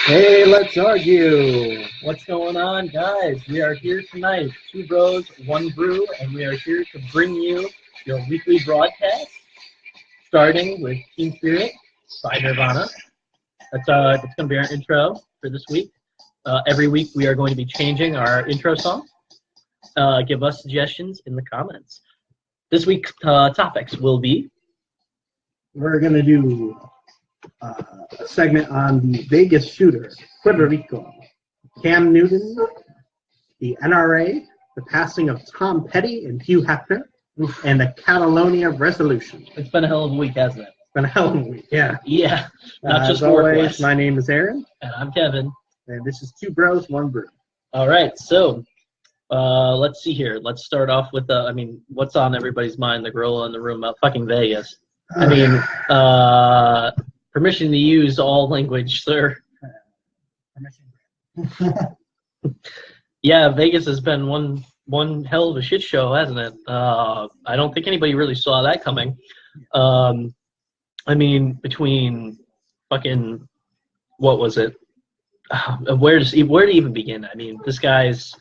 Hey, let's argue. What's going on, guys? We are here tonight, 2bros1brew, and we are here to bring you your weekly broadcast, starting with Team Spirit by Nirvana. That's going to be our intro for this week. Every week we are going to be changing our intro song. Give us suggestions in the comments. This week's topics will be... We're going to do a segment on the Vegas shooter, Puerto Rico, Cam Newton, the NRA, the passing of Tom Petty and Hugh Hefner, and the Catalonia resolution. It's been a hell of a week, hasn't it? It's been a hell of a week, yeah. Yeah, not just as always, work-wise. my name is Aaron. And I'm Kevin. And this is 2bros1brew. All right, so let's see here. Let's start off with what's on everybody's mind? The gorilla in the room, fucking Vegas. Permission to use all language, sir. Yeah, Vegas has been one hell of a shit show, hasn't it? I don't think anybody really saw that coming. Between fucking, what was it? Where to even begin? I mean, this guy's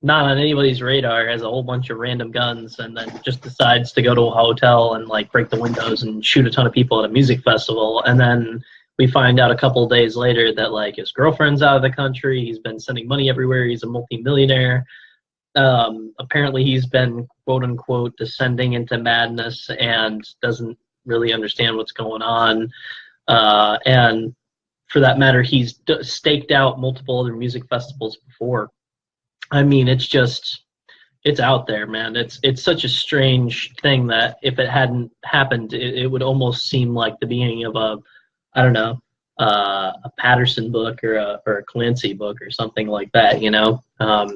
not on anybody's radar, has a whole bunch of random guns, and then just decides to go to a hotel and like break the windows and shoot a ton of people at a music festival. And then we find out a couple of days later that like his girlfriend's out of the country. He's been sending money everywhere. He's a multi-millionaire. Apparently he's been quote unquote descending into madness and doesn't really understand what's going on. And for that matter, he's staked out multiple other music festivals before. I mean, it's out there, man. It's such a strange thing that if it hadn't happened, it would almost seem like the beginning of a Patterson book or a Clancy book or something like that, you know. I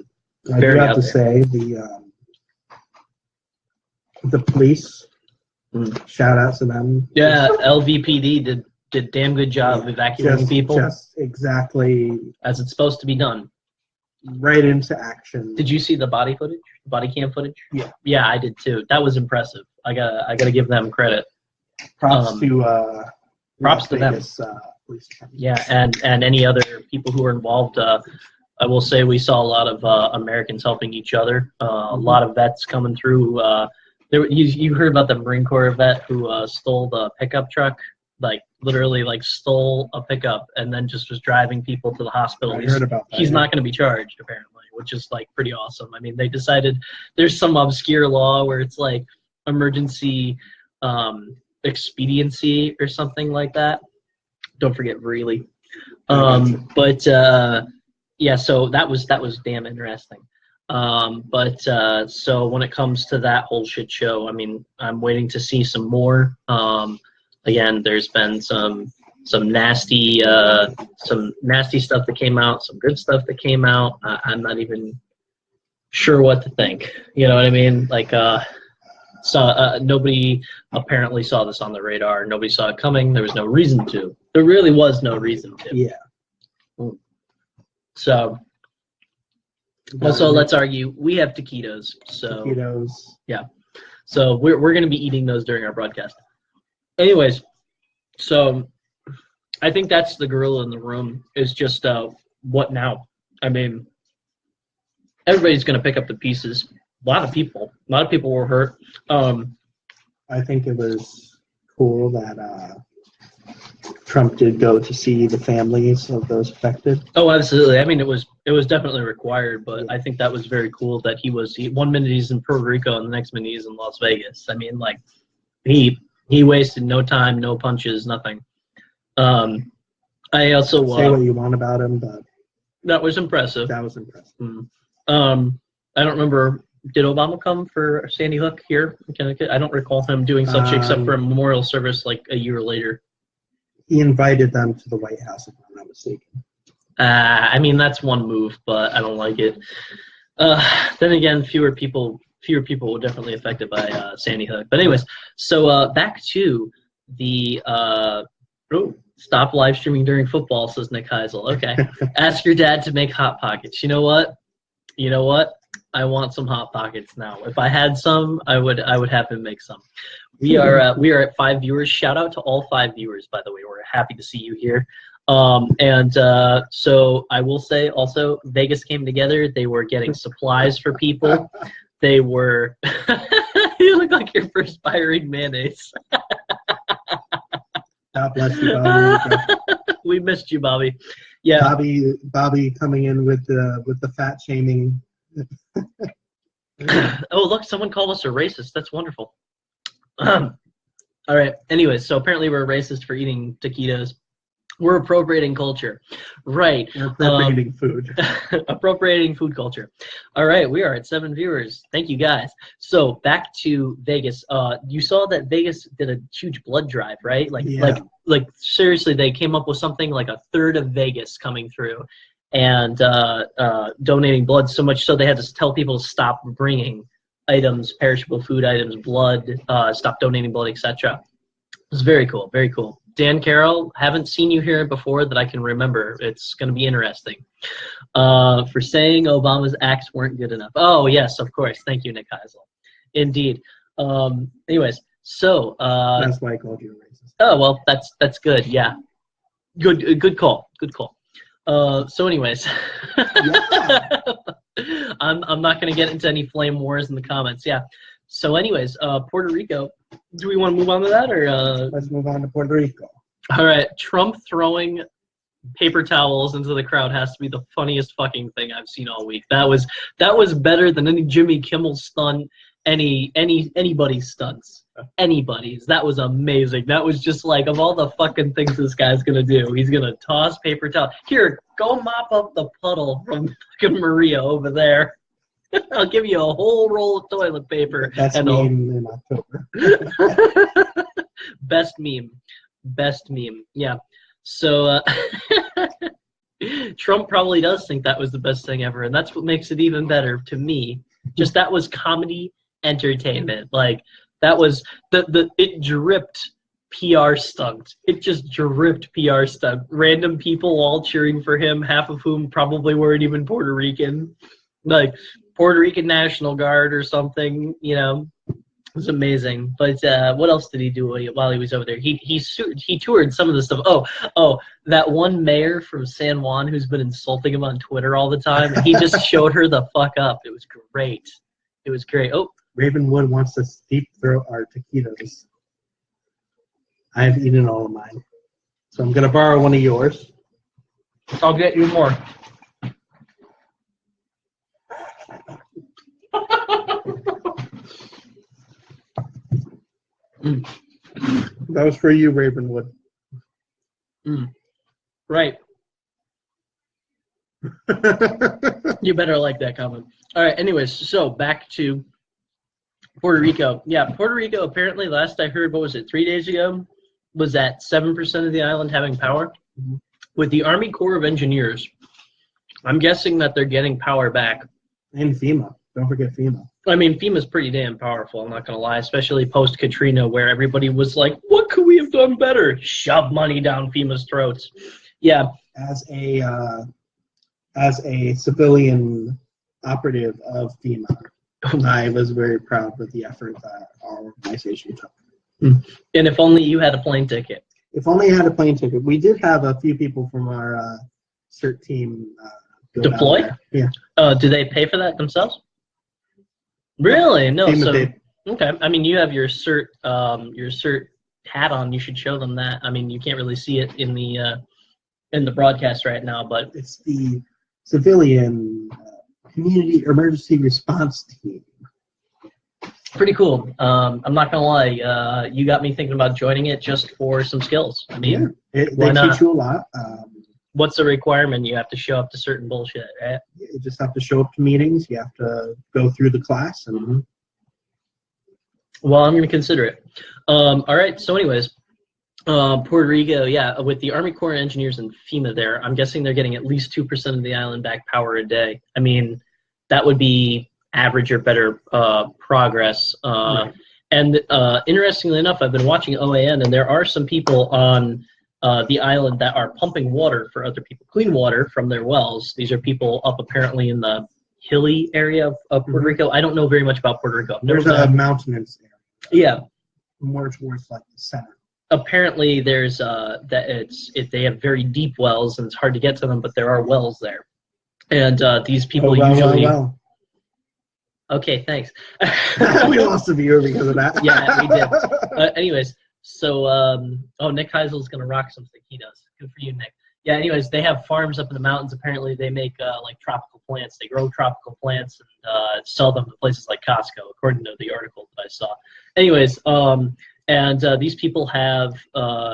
do have to say the police. Shout out to them. Yeah, LVPD did damn good job evacuating people. Just exactly as it's supposed to be done. Right into action. Did you see the body cam footage? Yeah. Yeah, I did too. That was impressive. I gotta give them credit. Props to Vegas, them. Police yeah, and any other people who were involved. I will say we saw a lot of Americans helping each other. A lot of vets coming through. You heard about the Marine Corps vet who stole the pickup truck. Like literally stole a pickup and then just was driving people to the hospital. I heard about that. He's not going to be charged apparently, which is like pretty awesome. I mean, they decided there's some obscure law where it's like emergency expediency or something like that. Don't forget really. Yeah, so that was damn interesting. So when it comes to that whole shit show, I mean, I'm waiting to see some more. Again, there's been some nasty stuff that came out, some good stuff that came out. I'm not even sure what to think. You know what I mean? Nobody apparently saw this on the radar. Nobody saw it coming. There was no reason to. There really was no reason to. Yeah. So. Also, let's argue. We have taquitos. So. Taquitos. Yeah. So we're going to be eating those during our broadcast. Anyways, so I think that's the gorilla in the room is just what now? I mean, everybody's going to pick up the pieces. A lot of people were hurt. I think it was cool that Trump did go to see the families of those affected. Oh, absolutely. I mean, it was definitely required, but I think that was very cool that one minute he's in Puerto Rico and the next minute he's in Las Vegas. I mean, like he wasted no time, no punches, nothing. I also say what you want about him, but that was impressive. That was impressive. I don't remember. Did Obama come for Sandy Hook here in Connecticut? I don't recall him doing such except for a memorial service like a year later. He invited them to the White House, if I'm not mistaken. I mean, that's one move, but I don't like it. Then again, fewer people were definitely affected by Sandy Hook. But anyways, so back to the stop live streaming during football, says Nick Heisel. Okay. Ask your dad to make Hot Pockets. You know what? I want some Hot Pockets now. If I had some, I would have him make some. We are at 5 viewers. Shout out to all 5 viewers, by the way. We're happy to see you here. So I will say also, Vegas came together. They were getting supplies for people. They were. You look like you're perspiring mayonnaise. God bless you, Bobby. We missed you, Bobby. Yeah. Bobby coming in with the fat shaming. Oh, look, someone called us a racist. That's wonderful. All right. Anyways, so apparently we're racist for eating taquitos. We're appropriating culture. Right. We're appropriating food. Appropriating food culture. All right. We are at 7 viewers. Thank you, guys. So back to Vegas. You saw that Vegas did a huge blood drive, right? Like seriously, they came up with something like a third of Vegas coming through and donating blood, so much so they had to tell people to stop bringing items, perishable food items, blood, stop donating blood, etc. It was very cool. Very cool. Dan Carroll, haven't seen you here before that I can remember. It's going to be interesting. For saying Obama's acts weren't good enough. Oh, yes, of course. Thank you, Nick Heisel. Indeed. Anyways, so... that's why I called you a racist. Oh, well, that's good, yeah. Good call. Good call. So anyways, yeah. I'm not going to get into any flame wars in the comments, yeah. So anyways, Puerto Rico, do we want to move on to that, or let's move on to Puerto Rico? All right, Trump throwing paper towels into the crowd has to be the funniest fucking thing I've seen all week. That was better than any Jimmy Kimmel stunt, anybody's stunts, anybody's. That was amazing. That was just like, of all the fucking things this guy's gonna do, he's gonna toss paper towel. Here, go mop up the puddle from fucking Maria over there. I'll give you a whole roll of toilet paper. Best meme in October. Best meme. Yeah. So Trump probably does think that was the best thing ever, and that's what makes it even better to me. Just that was comedy entertainment. Like that was it dripped PR stunt. It just dripped PR stunt. Random people all cheering for him, half of whom probably weren't even Puerto Rican. Like Puerto Rican National Guard or something, you know. It was amazing. But what else did he do while he was over there? He toured some of the stuff. Oh, that one mayor from San Juan who's been insulting him on Twitter all the time. He just showed her the fuck up. It was great. It was great. Oh, Ravenwood wants to deep throat our taquitos. I've eaten all of mine, so I'm gonna borrow one of yours. I'll get you more. That was for you, Ravenwood. Right. You better like that comment. All right, anyways, so back to Puerto Rico. Yeah, Puerto Rico, apparently, last I heard, what was it, 3 days ago, was at 7% of the island having power. Mm-hmm. With the Army Corps of Engineers, I'm guessing that they're getting power back. And FEMA. Don't forget FEMA. I mean, FEMA's pretty damn powerful, I'm not going to lie, especially post-Katrina, where everybody was like, what could we have done better? Shove money down FEMA's throats. Yeah. As a civilian operative of FEMA, I was very proud with the effort that our organization took. And if only you had a plane ticket. If only I had a plane ticket. We did have a few people from our CERT team deploy? Yeah. Do they pay for that themselves? Really? No. FEMA okay. I mean, you have your CERT hat on. You should show them that. I mean, you can't really see it in the broadcast right now, but it's the civilian community emergency response team. Pretty cool. I'm not gonna lie. You got me thinking about joining it just for some skills. I mean, they teach you a lot. What's the requirement? You have to show up to certain bullshit, right? You just have to show up to meetings. You have to go through the class. And well, I'm going to consider it. All right. So anyways, Puerto Rico, yeah, with the Army Corps of Engineers and FEMA there, I'm guessing they're getting at least 2% of the island back power a day. I mean, that would be average or better progress. Right. And interestingly enough, I've been watching OAN, and there are some people on the island that are pumping water for other people, clean water from their wells. These are people up apparently in the hilly area of Puerto Rico. I don't know very much about Puerto Rico. There's a mountainous area. Yeah. More towards like the center. apparently there's they have very deep wells and it's hard to get to them, but there are wells there, and these people usually. Well. Okay, thanks. We lost a viewer because of that. Yeah, we did. Anyways, so Nick Heisel's gonna rock something. He does. Good for you, Nick. Yeah. Anyways, they have farms up in the mountains. Apparently, they make like tropical plants. They grow tropical plants and sell them to places like Costco, according to the article that I saw. Anyways, these people have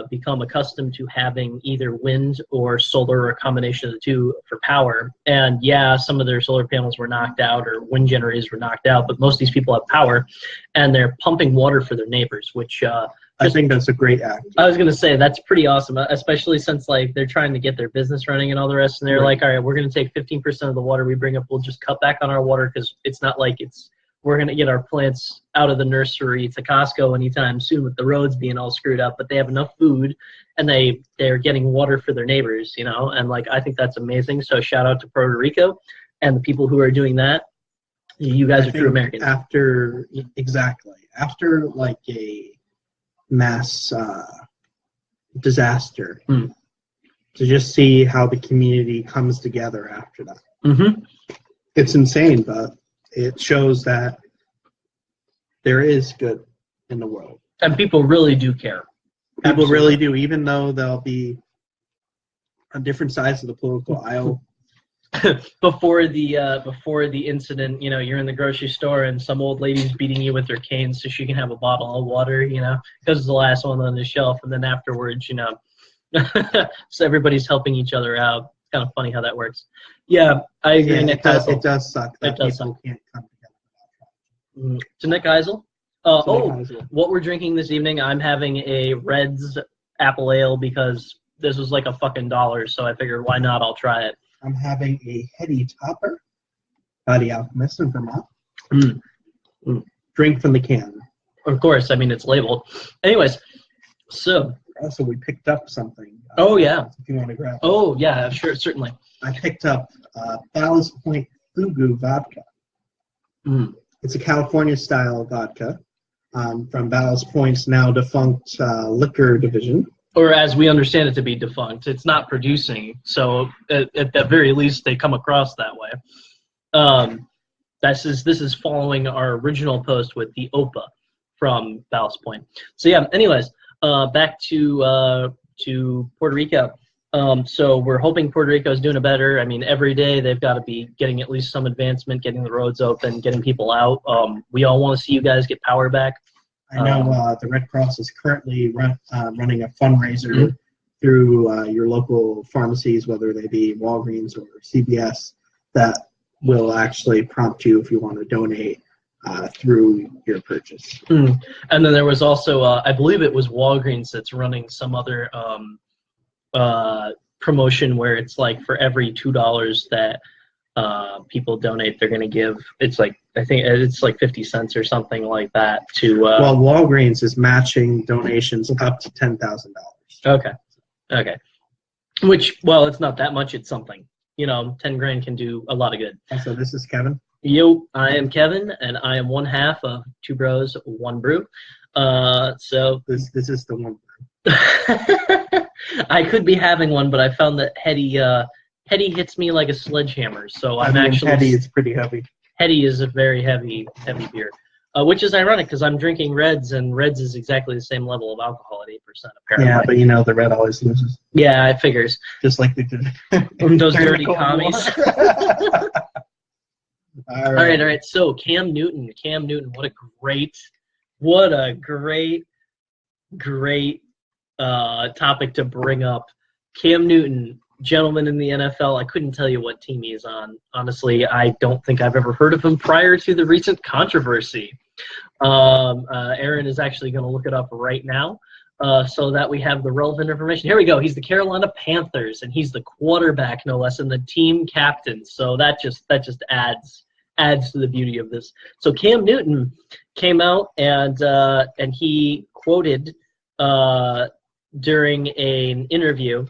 become accustomed to having either wind or solar or a combination of the two for power. And yeah, some of their solar panels were knocked out or wind generators were knocked out, but most of these people have power, and they're pumping water for their neighbors, which I think that's a great act. I was going to say that's pretty awesome, especially since like they're trying to get their business running and all the rest, and they're like, all right, we're going to take 15% of the water we bring up. We'll just cut back on our water because it's not like we're going to get our plants out of the nursery to Costco anytime soon with the roads being all screwed up, but they have enough food and they're getting water for their neighbors, and like I think that's amazing. So shout out to Puerto Rico and the people who are doing that. You guys are true Americans. After like a mass disaster, to just see how the community comes together after that. Mm-hmm. It's insane, but it shows that there is good in the world. And people really do care. People really do, even though they'll be on different sides of the political aisle. Before the incident, you're in the grocery store and some old lady's beating you with her cane so she can have a bottle of water, because it's the last one on the shelf. And then afterwards, so everybody's helping each other out. It's kind of funny how that works. Yeah, I agree. Yeah, Nick it does suck that people can't come together. To Nick Heisel. What we're drinking this evening, I'm having a Red's Apple Ale because this was like a fucking $1, so I figured why not? I'll try it. I'm having a Heady Topper by the Alchemist in Vermont. Drink from the can. Of course, I mean it's labeled. Anyways, so. Also, we picked up something. Yeah. If you want to grab it. Oh, yeah, sure, certainly. I picked up Ballast Point Fugu vodka. It's a California-style vodka from Ballast Point's now defunct liquor division. Or as we understand it to be defunct. It's not producing, so at the very least they come across that way. This is following our original post with the OPA from Ballast Point. So yeah, anyways, back to Puerto Rico. So we're hoping Puerto Rico is doing better. I mean, every day they've got to be getting at least some advancement, getting the roads open, getting people out. We all want to see you guys get power back. I know the Red Cross is currently running a fundraiser through your local pharmacies, whether they be Walgreens or CVS, that will actually prompt you if you want to donate through your purchase. And then there was also, I believe it was Walgreens that's running some other promotion where it's like for every $2 that people donate, they're going to give, I think it's like 50 cents or something like that to... well, Walgreens is matching donations up to $10,000. Okay. Which, well, it's not that much, it's something. 10 grand can do a lot of good. So this is Kevin. Yo, I am Kevin, and I am one half of 2bros1brew. So this is the one brew. I could be having one, but I found that Heady hits me like a sledgehammer. So Heady is pretty heavy. Heady is a very heavy beer, which is ironic because I'm drinking Reds, and Reds is exactly the same level of alcohol at 8%. Apparently. Yeah, but the red always loses. Yeah, it figures. Just like they did. Those dirty commies. All right. So Cam Newton. What a great topic to bring up. Cam Newton, gentleman in the NFL. I couldn't tell you what team he's on. Honestly, I don't think I've ever heard of him prior to the recent controversy. Aaron is actually going to look it up right now so that we have the relevant information. Here we go. He's the Carolina Panthers, and he's the quarterback, no less, and the team captain. So that just adds to the beauty of this. So Cam Newton came out and he quoted during an interview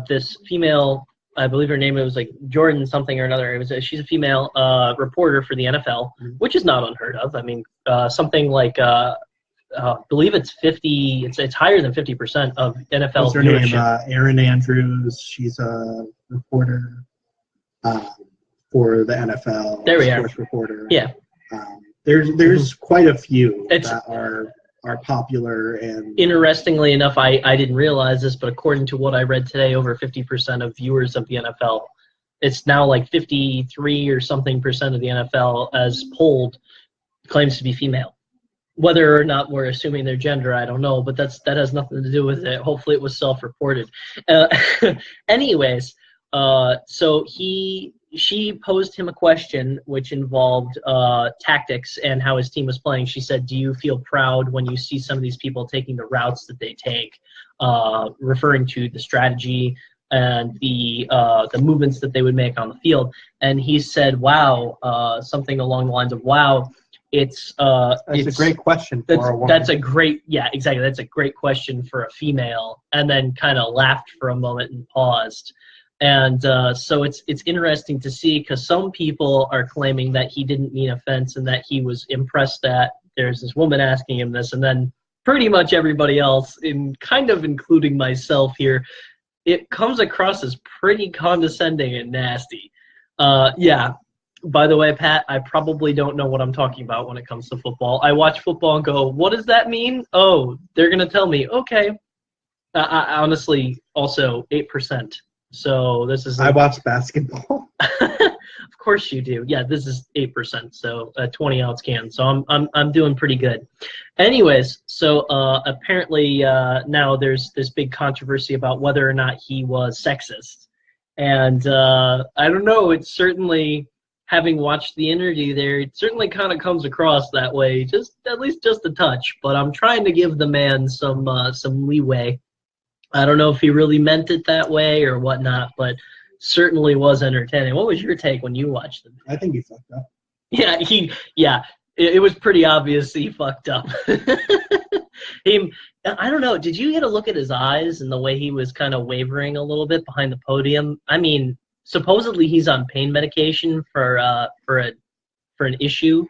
this female, I believe her name was like Jordan something or another. She's a female reporter for the NFL, which is not unheard of. I mean, something like believe it's 50. It's higher than 50% of NFL What's her viewership. name? Erin Andrews. She's a reporter for the NFL. There we are. Sports reporter. Yeah. There's quite a few that are popular and. Interestingly enough, I didn't realize this, but according to what I read today, over 50% of viewers of the NFL, it's now like 53 or something percent of the NFL as polled claims to be female. Whether or not we're assuming their gender, I don't know, but that has nothing to do with it. Hopefully it was self-reported. Anyways, so she posed him a question which involved tactics and how his team was playing. She said, do you feel proud when you see some of these people taking the routes that they take, referring to the strategy and the movements that they would make on the field? And he said, wow, something along the lines of, wow, it's a great question for a woman. That's a great, yeah, exactly. That's a great question for a female. And then kind of laughed for a moment and paused. And so it's interesting to see, because some people are claiming that he didn't mean offense and that he was impressed that there's this woman asking him this, and then pretty much everybody else, kind of including myself here, it comes across as pretty condescending and nasty. Yeah. By the way, Pat, I probably don't know what I'm talking about when it comes to football. I watch football and go, what does that mean? Oh, they're going to tell me. Okay. I honestly, also 8%. So this is. I watch basketball. Of course you do. Yeah, this is 8%. So 20 ounce can. So I'm doing pretty good. Anyways, so apparently now there's this big controversy about whether or not he was sexist, and I don't know. It's certainly, having watched the interview there, it certainly kind of comes across that way, at least just a touch. But I'm trying to give the man some leeway. I don't know if he really meant it that way or whatnot, but certainly was entertaining. What was your take when you watched it? I think he fucked up. Yeah, it was pretty obvious he fucked up. I don't know. Did you get a look at his eyes and the way he was kind of wavering a little bit behind the podium? I mean, supposedly he's on pain medication for an issue.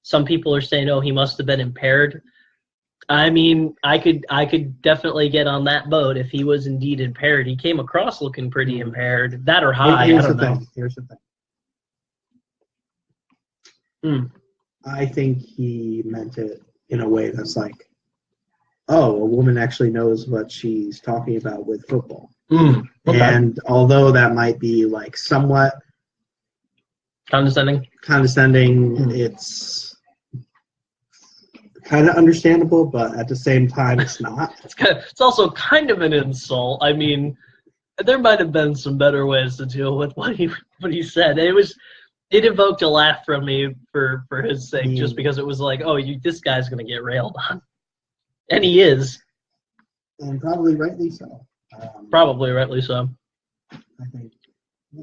Some people are saying, oh, he must have been impaired. I mean, I could definitely get on that boat if he was indeed impaired. He came across looking pretty impaired. That or high, Here's I don't know. Here's the thing. I think he meant it in a way that's like, oh, a woman actually knows what she's talking about with football. Okay. And although that might be like somewhat condescending, it's kind of understandable, but at the same time, it's not. It's also kind of an insult. I mean, there might have been some better ways to deal with what he said. It evoked a laugh from me for his sake, just because it was like, oh, this guy's gonna get railed on, and he is, and probably rightly so. Probably rightly so. I think. Yeah.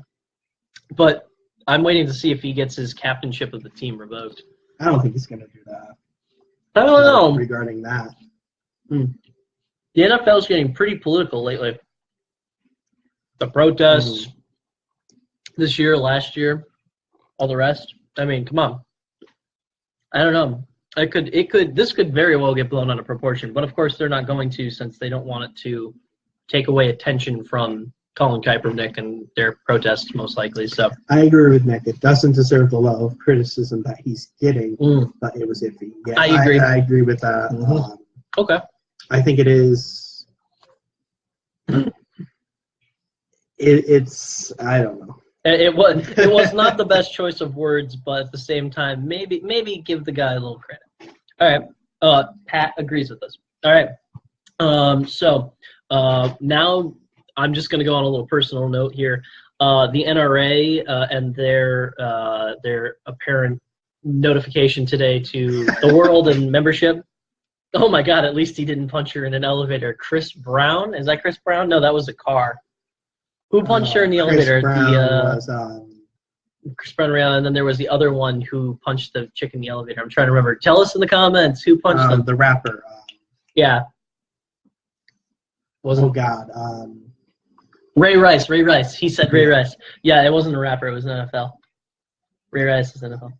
But I'm waiting to see if he gets his captainship of the team revoked. I don't think he's gonna do that. I don't know regarding that. The NFL's getting pretty political lately. The protests this year, last year, all the rest. I mean, come on. I don't know. This could very well get blown out of proportion, but of course they're not going to, since they don't want it to take away attention from Colin Kaepernick and their protests, most likely. So I agree with Nick. It doesn't deserve the level of criticism that he's getting, but it was iffy. Yeah, I agree. I agree with that. Okay. I think it is. It's. I don't know. It was not the best choice of words, but at the same time, maybe give the guy a little credit. All right. Pat agrees with us. All right. So now I'm just going to go on a little personal note here. The NRA and their apparent notification today to the world and membership. Oh my God! At least he didn't punch her in an elevator. Chris Brown? Is that Chris Brown? No, that was a car. Who punched her in the elevator? Chris Brown, and then there was the other one who punched the chick in the elevator. I'm trying to remember. Tell us in the comments who punched them. The rapper. Yeah. Oh God. Ray Rice. He said Ray Rice. Yeah, it wasn't a rapper. It was an NFL. Ray Rice is NFL.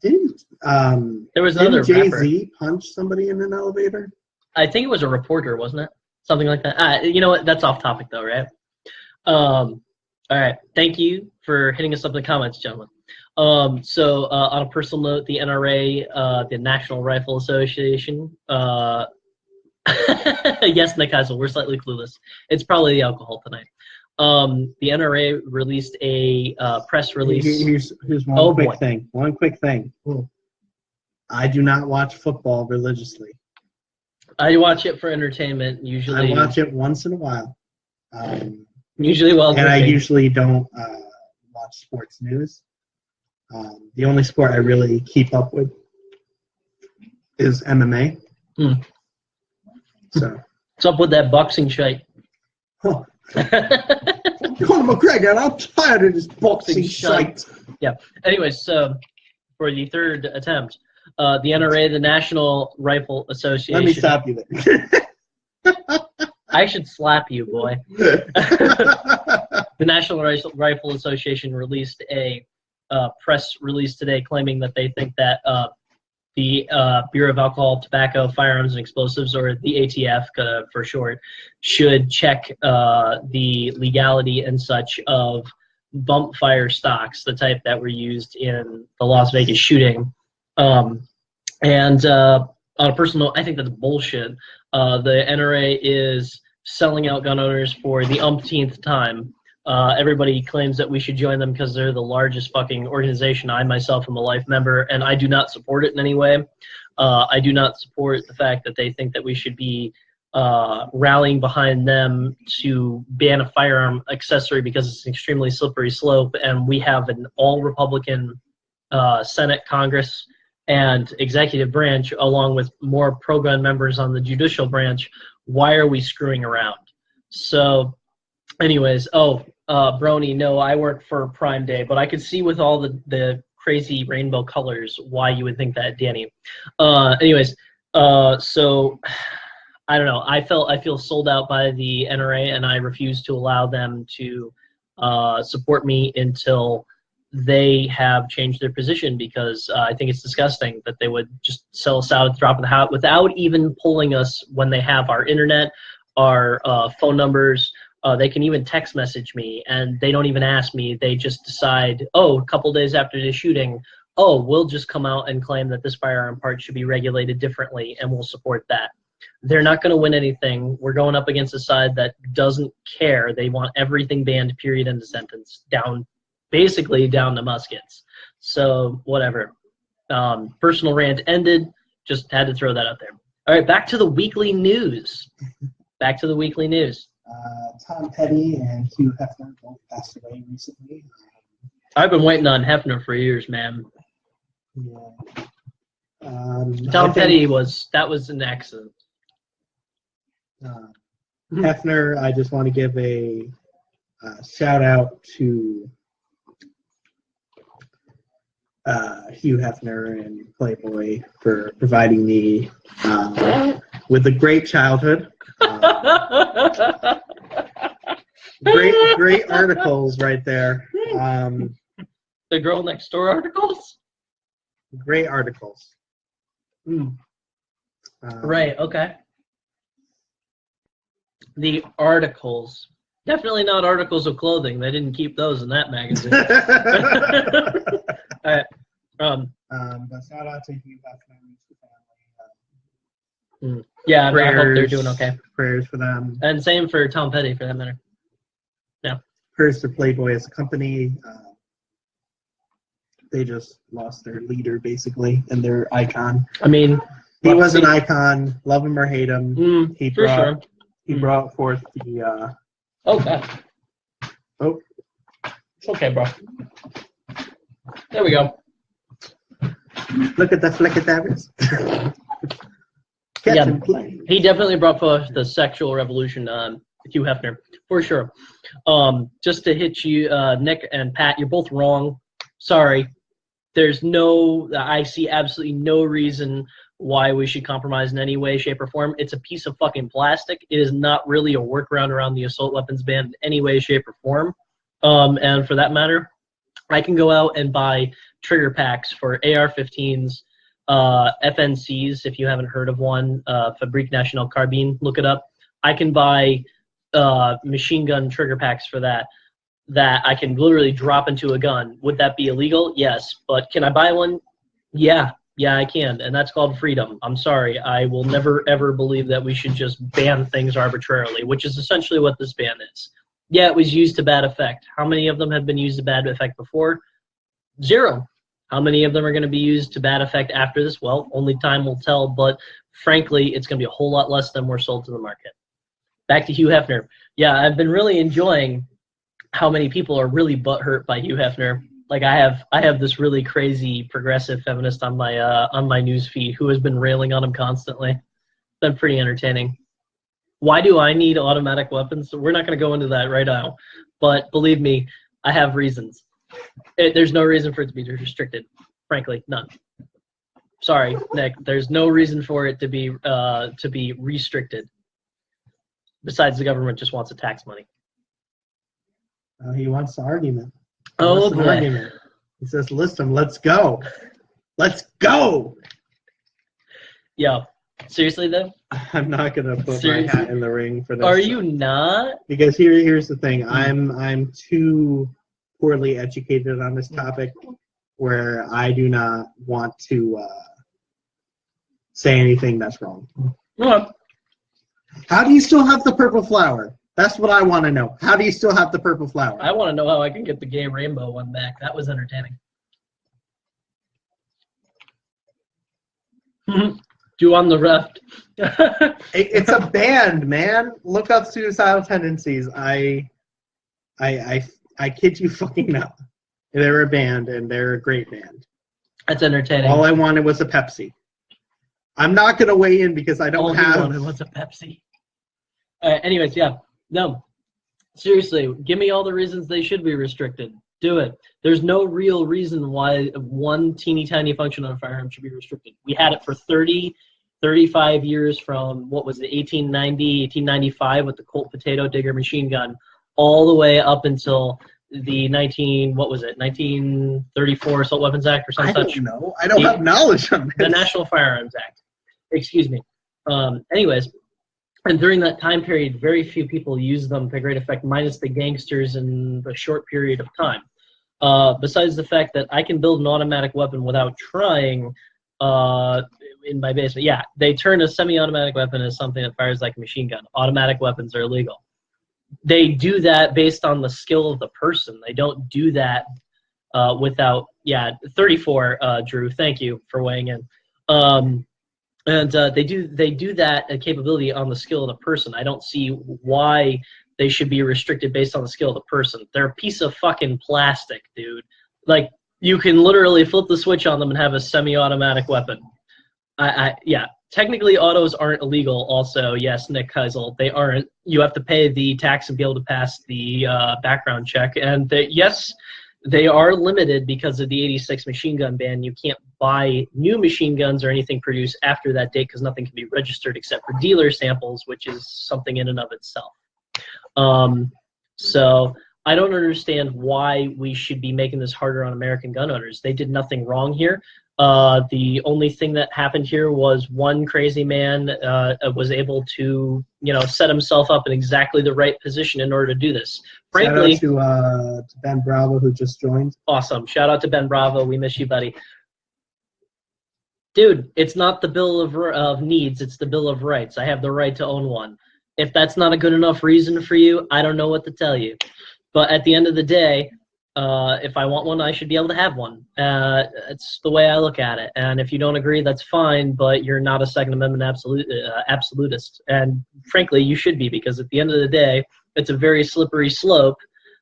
There was another Jay-Z rapper. punch somebody in an elevator? I think it was a reporter, wasn't it? Something like that. You know what? That's off topic though, right? All right. Thank you for hitting us up in the comments, gentlemen. So on a personal note, the NRA, the National Rifle Association. Yes, Nick Heisel, we're slightly clueless. It's probably the alcohol tonight. The NRA released a press release. Here's one quick thing. One quick thing. I do not watch football religiously. I watch it for entertainment. Usually, I watch it once in a while. Usually, while and I usually don't watch sports news. The only sport I really keep up with is MMA. So, what's up with that boxing shite? Huh. Conor McGregor, I'm tired of this boxing shite. Yeah. Anyways, so for the third attempt, the NRA, the National Rifle Association. Let me stop you there. I should slap you, boy. The National Rifle Association released a press release today claiming that they think that the Bureau of Alcohol, Tobacco, Firearms, and Explosives, or the ATF for short, should check the legality and such of bump fire stocks, the type that were used in the Las Vegas shooting. And on a personal note, I think that's bullshit. The NRA is selling out gun owners for the umpteenth time. Everybody claims that we should join them because they're the largest fucking organization. I myself am a life member, and I do not support it in any way. I do not support the fact that they think that we should be rallying behind them to ban a firearm accessory because it's an extremely slippery slope, and we have an all-Republican Senate, Congress, and executive branch, along with more pro-gun members on the judicial branch. Why are we screwing around? So, anyways, Brony, no, I work for Prime Day, but I could see with all the crazy rainbow colors why you would think that, Danny. Anyways, so I don't know. I feel sold out by the NRA, and I refuse to allow them to support me until they have changed their position, because I think it's disgusting that they would just sell us out at the drop of the hat without even polling us when they have our internet, our phone numbers. They can even text message me, and they don't even ask me. They just decide, a couple days after the shooting, we'll just come out and claim that this firearm part should be regulated differently, and we'll support that. They're not going to win anything. We're going up against a side that doesn't care. They want everything banned, period, end of sentence, basically down to muskets. So, whatever. Personal rant ended. Just had to throw that out there. All right, back to the weekly news. Tom Petty and Hugh Hefner both passed away recently. I've been waiting on Hefner for years, man. Yeah. Tom Petty was an accident. Hefner, I just want to give a shout out to Hugh Hefner and Playboy for providing me with a great childhood. Great articles right there. The Girl Next Door articles? Great articles. Right, okay. The articles. Definitely not articles of clothing. They didn't keep those in that magazine. All right. But shout out to Hugh Hefner and his family. Yeah, I hope they're doing okay. Prayers for them. And same for Tom Petty, for that matter. Yeah. Prayers to Playboy as a company. They just lost their leader, basically, and their icon. I mean, he was an icon. Love him or hate him. He brought forth the. Okay. Oh. It's okay, bro. There we go. Look at the flick of that. He definitely brought forth the sexual revolution, Hugh Hefner, for sure. Just to hit you, Nick and Pat, you're both wrong. Sorry. I see absolutely no reason why we should compromise in any way, shape, or form. It's a piece of fucking plastic. It is not really a workaround around the assault weapons ban in any way, shape, or form. And for that matter, I can go out and buy trigger packs for AR-15s, FNCs, if you haven't heard of one, Fabrique Nationale Carbine, look it up. I can buy machine gun trigger packs for that I can literally drop into a gun. Would that be illegal? Yes. But can I buy one? Yeah. Yeah, I can. And that's called freedom. I'm sorry. I will never, ever believe that we should just ban things arbitrarily, which is essentially what this ban is. Yeah, it was used to bad effect. How many of them have been used to bad effect before? 0. How many of them are going to be used to bad effect after this? Well, only time will tell, but frankly, it's going to be a whole lot less than were sold to the market. Back to Hugh Hefner. Yeah, I've been really enjoying how many people are really butthurt by Hugh Hefner. Like I have this really crazy progressive feminist on my news feed who has been railing on him constantly. It's been pretty entertaining. Why do I need automatic weapons? We're not going to go into that right now, but believe me, I have reasons. There's no reason for it to be restricted. Frankly, none. Sorry, Nick. There's no reason for it to be restricted. Besides, the government just wants the tax money. He wants the argument. Oh boy. Argument. He says, "Listen, let's go. Let's go." Yeah. Seriously though? I'm not gonna put my hat in the ring for this. Are you not? Because here's the thing. I'm too poorly educated on this topic where I do not want to say anything that's wrong. Well, how do you still have the purple flower? That's what I want to know. How do you still have the purple flower? I want to know how I can get the gay rainbow one back. That was entertaining. Do on the left. It's a band, man. Look up Suicidal Tendencies. I kid you fucking not. They're a band, and they're a great band. That's entertaining. All I wanted was a Pepsi. I'm not going to weigh in because I don't have... All I wanted was a Pepsi. Anyways, yeah. No. Seriously, give me all the reasons they should be restricted. Do it. There's no real reason why one teeny tiny function on a firearm should be restricted. We had it for 35 years from, what was it, 1890, 1895 with the Colt Potato Digger machine gun, all the way up until the 1934 Assault Weapons Act or something such. I don't know. I don't have knowledge on this. The National Firearms Act. Excuse me. Anyways, and during that time period, very few people used them to great effect, minus the gangsters in the short period of time. Besides the fact that I can build an automatic weapon without trying in my basement. Yeah, they turn a semi-automatic weapon as something that fires like a machine gun. Automatic weapons are illegal. They do that based on the skill of the person. They don't do that without, 34, Drew, thank you for weighing in. And they do that capability on the skill of the person. I don't see why they should be restricted based on the skill of the person. They're a piece of fucking plastic, dude. Like, you can literally flip the switch on them and have a semi-automatic weapon. Yeah, technically autos aren't illegal also. Yes, Nick Keisel, they aren't. You have to pay the tax and be able to pass the background check. And yes, they are limited because of the 86 machine gun ban. You can't buy new machine guns or anything produced after that date because nothing can be registered except for dealer samples, which is something in and of itself. So I don't understand why we should be making this harder on American gun owners. They did nothing wrong here. The only thing that happened here was one crazy man was able to, set himself up in exactly the right position in order to do this. Frankly, shout out to Ben Bravo, who just joined. Awesome. Shout out to Ben Bravo. We miss you, buddy. Dude, it's not the Bill of Needs. It's the Bill of Rights. I have the right to own one. If that's not a good enough reason for you, I don't know what to tell you. But at the end of the day, if I want one, I should be able to have one. It's the way I look at it. And if you don't agree, that's fine, but you're not a Second Amendment absolutist. And frankly, you should be, because at the end of the day, it's a very slippery slope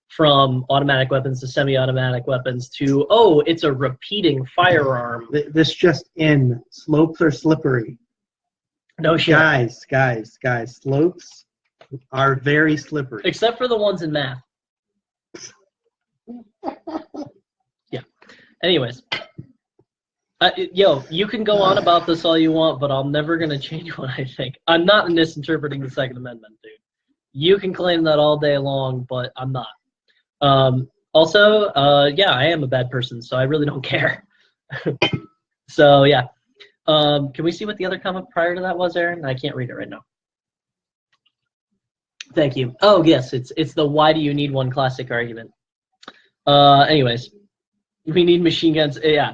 from automatic weapons to semi-automatic weapons to, oh, it's a repeating firearm. This just in. Slopes are slippery. No shit. Guys. Slopes are very slippery. Except for the ones in math. Yeah. Anyways. Yo, you can go on about this all you want, but I'm never going to change what I think. I'm not misinterpreting the Second Amendment, dude. You can claim that all day long, but I'm not. Also, yeah, I am a bad person, so I really don't care. So, yeah. Can we see what the other comment prior to that was, Aaron? I can't read it right now. Thank you. Oh, yes, it's the why do you need one classic argument. Anyways, we need machine guns. Yeah.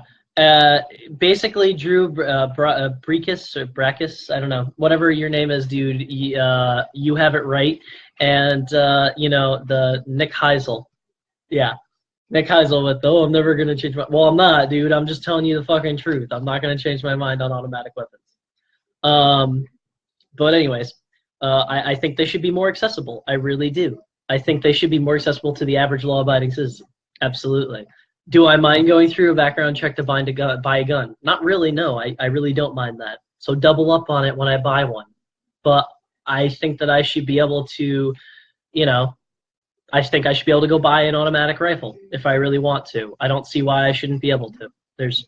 Basically, Drew Breakus or Brackus, I don't know, whatever your name is, dude. You have it right. And the Nick Heisel, yeah, Nick Heisel with I'm never gonna change my. Well, I'm not, dude. I'm just telling you the fucking truth. I'm not gonna change my mind on automatic weapons. But anyways, I think they should be more accessible. I really do. I think they should be more accessible to the average law-abiding citizen. Absolutely. Do I mind going through a background check to buy a gun? Not really, no. I really don't mind that. So double up on it when I buy one. But I think that I should be able to, I think I should be able to go buy an automatic rifle if I really want to. I don't see why I shouldn't be able to. There's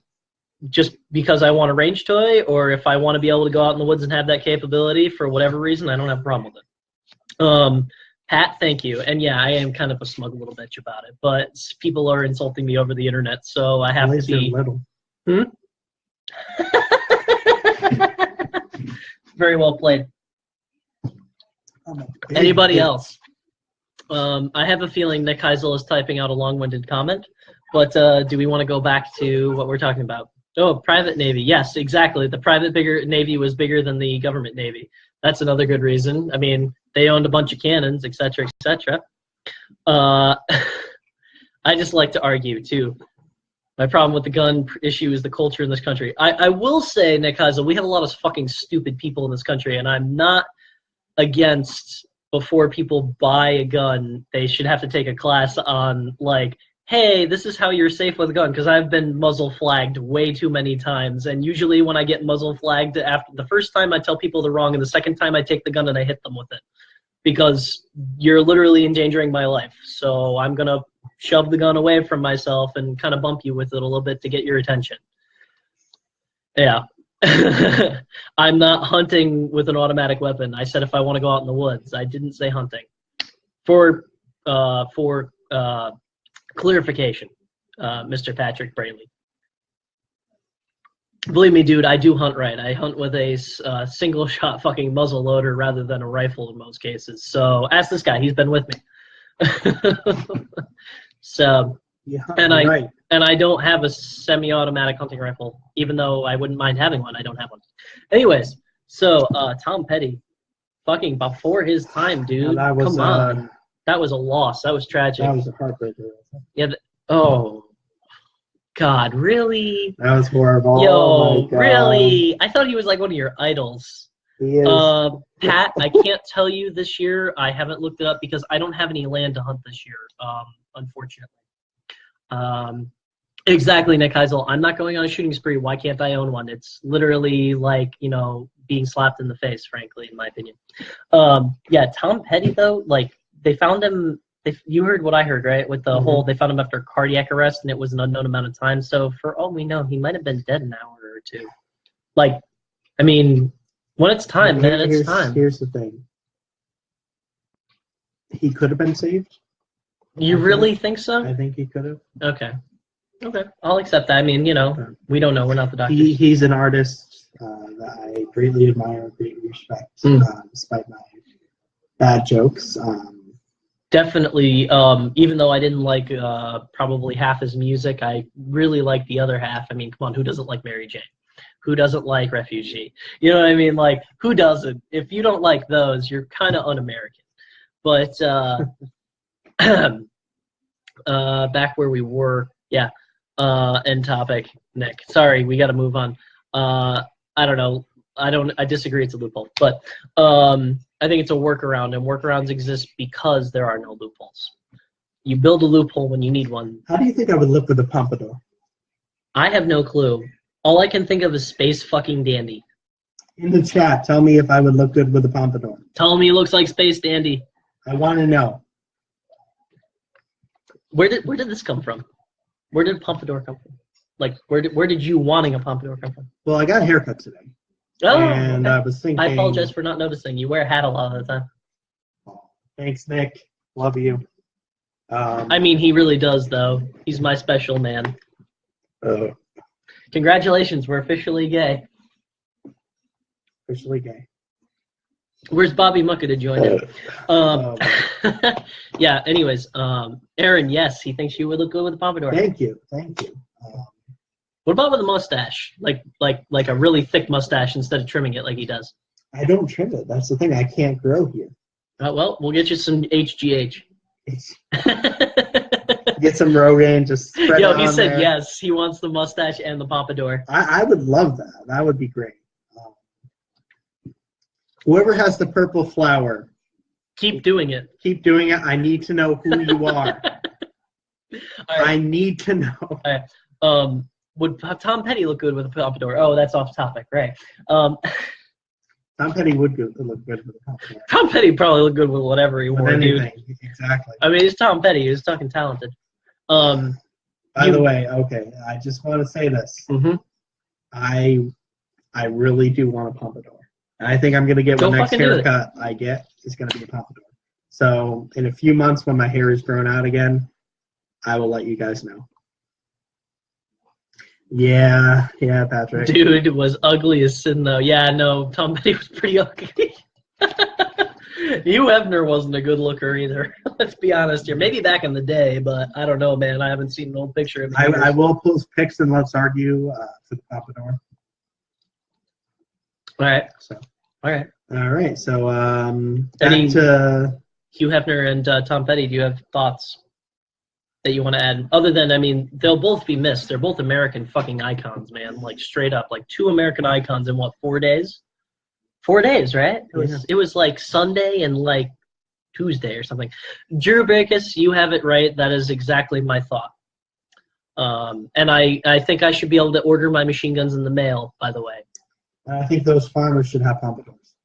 just because I want a range toy, or if I want to be able to go out in the woods and have that capability for whatever reason, I don't have a problem with it. Pat, thank you. And yeah, I am kind of a smug little bitch about it, but people are insulting me over the internet, so I have to be. Little. Very well played. Anybody else? I have a feeling Nick Heisel is typing out a long-winded comment, but do we want to go back to what we're talking about? Oh, private Navy. Yes, exactly. The private Navy was bigger than the government Navy. That's another good reason. I mean, they owned a bunch of cannons, etc., etc. I just like to argue, too. My problem with the gun issue is the culture in this country. I will say, Nick Heisel, we have a lot of fucking stupid people in this country, and I'm not against, before people buy a gun, they should have to take a class on, like, hey, this is how you're safe with a gun, because I've been muzzle flagged way too many times, and usually when I get muzzle flagged, after the first time I tell people they're wrong, and the second time I take the gun and I hit them with it, because you're literally endangering my life. So I'm going to shove the gun away from myself and kind of bump you with it a little bit to get your attention. Yeah. I'm not hunting with an automatic weapon. I said if I want to go out in the woods. I didn't say hunting. For clarification, Mr. Patrick Braley. Believe me, dude, I do hunt right. I hunt with a single-shot fucking muzzle loader rather than a rifle in most cases. So ask this guy; he's been with me. So, yeah, and I don't have a semi-automatic hunting rifle, even though I wouldn't mind having one. I don't have one. Anyways, so Tom Petty, fucking before his time, dude. Yeah, come on, that was a loss. That was tragic. That was a heartbreaker. Yeah. Oh. God, really? That was horrible. Yo, oh really? I thought he was like one of your idols. He is. Pat, I can't tell you this year. I haven't looked it up because I don't have any land to hunt this year, unfortunately. Exactly, Nick Heisel. I'm not going on a shooting spree. Why can't I own one? It's literally like, being slapped in the face, frankly, in my opinion. Yeah, Tom Petty, though, like, they found him. You heard what I heard, right? With the whole, they found him after cardiac arrest, and it was an unknown amount of time. So for all we know, he might have been dead an hour or two. Like, I mean, when it's time, man, it's time. Here's the thing. He could have been saved. You really think so? I think he could have. Okay. I'll accept that. I mean, we don't know. We're not the doctors. He's an artist that I greatly admire, greatly respect, despite my bad jokes. Definitely, even though I didn't like probably half his music, I really like the other half. I mean, come on, who doesn't like Mary Jane? Who doesn't like Refugee? You know what I mean? Like, who doesn't? If you don't like those, you're kind of un-American. But back where we were, yeah, end topic, Nick. Sorry, we got to move on. I don't know. I disagree it's a loophole. But I think it's a workaround, and workarounds exist because there are no loopholes. You build a loophole when you need one. How do you think I would look with a pompadour? I have no clue. All I can think of is Space fucking Dandy. In the chat, tell me if I would look good with a pompadour. Tell me he looks like Space Dandy. I want to know. Where did this come from? Where did pompadour come from? Like, where did you wanting a pompadour come from? Well, I got a haircut today. Oh, and okay. I was thinking. I apologize for not noticing. You wear a hat a lot of the time. Oh, thanks, Nick. Love you. I mean, he really does, though. He's my special man. Congratulations, we're officially gay. Officially gay. Where's Bobby Mucka to join in? Yeah. Anyways, Aaron, yes, he thinks you would look good with a pompadour. Thank you. What about with a mustache? Like a really thick mustache instead of trimming it like he does. I don't trim it. That's the thing. I can't grow here. Well, we'll get you some HGH. Get some Rogaine, just spread Yo, it he on said there. yes. He wants the mustache and the pompadour. I would love that. That would be great. Whoever has the purple flower, Keep doing it. keep doing it. I need to know who you are. I need to know. All right. Would Tom Petty look good with a pompadour? Oh, that's off topic, right? Tom Petty would look good with a pompadour. Tom Petty probably look good with whatever he wore, dude. Exactly. I mean, he's Tom Petty. He's fucking talented. By the way, okay, I just want to say this. Mm-hmm. I really do want a pompadour. And I think I'm going to get the next haircut I get is going to be a pompadour. So in a few months when my hair is grown out again, I will let you guys know. Yeah, Patrick. Dude was ugly as sin, though. Yeah, no, Tom Petty was pretty ugly. Hugh Hefner wasn't a good looker either. Let's be honest here. Maybe back in the day, but I don't know, man. I haven't seen an old picture of him. I will post pics and let's argue for the pompadour. All right. All right. So back to Hugh Hefner and Tom Petty. Do you have thoughts that you want to add? Other than, I mean, they'll both be missed. They're both American fucking icons, man. Like straight up, like two American icons in what, 4 days? 4 days, right? It was like Sunday and like Tuesday or something. Drew Breakus, you have it right. That is exactly my thought. And I think I should be able to order my machine guns in the mail, by the way. I think those farmers should have pompadours.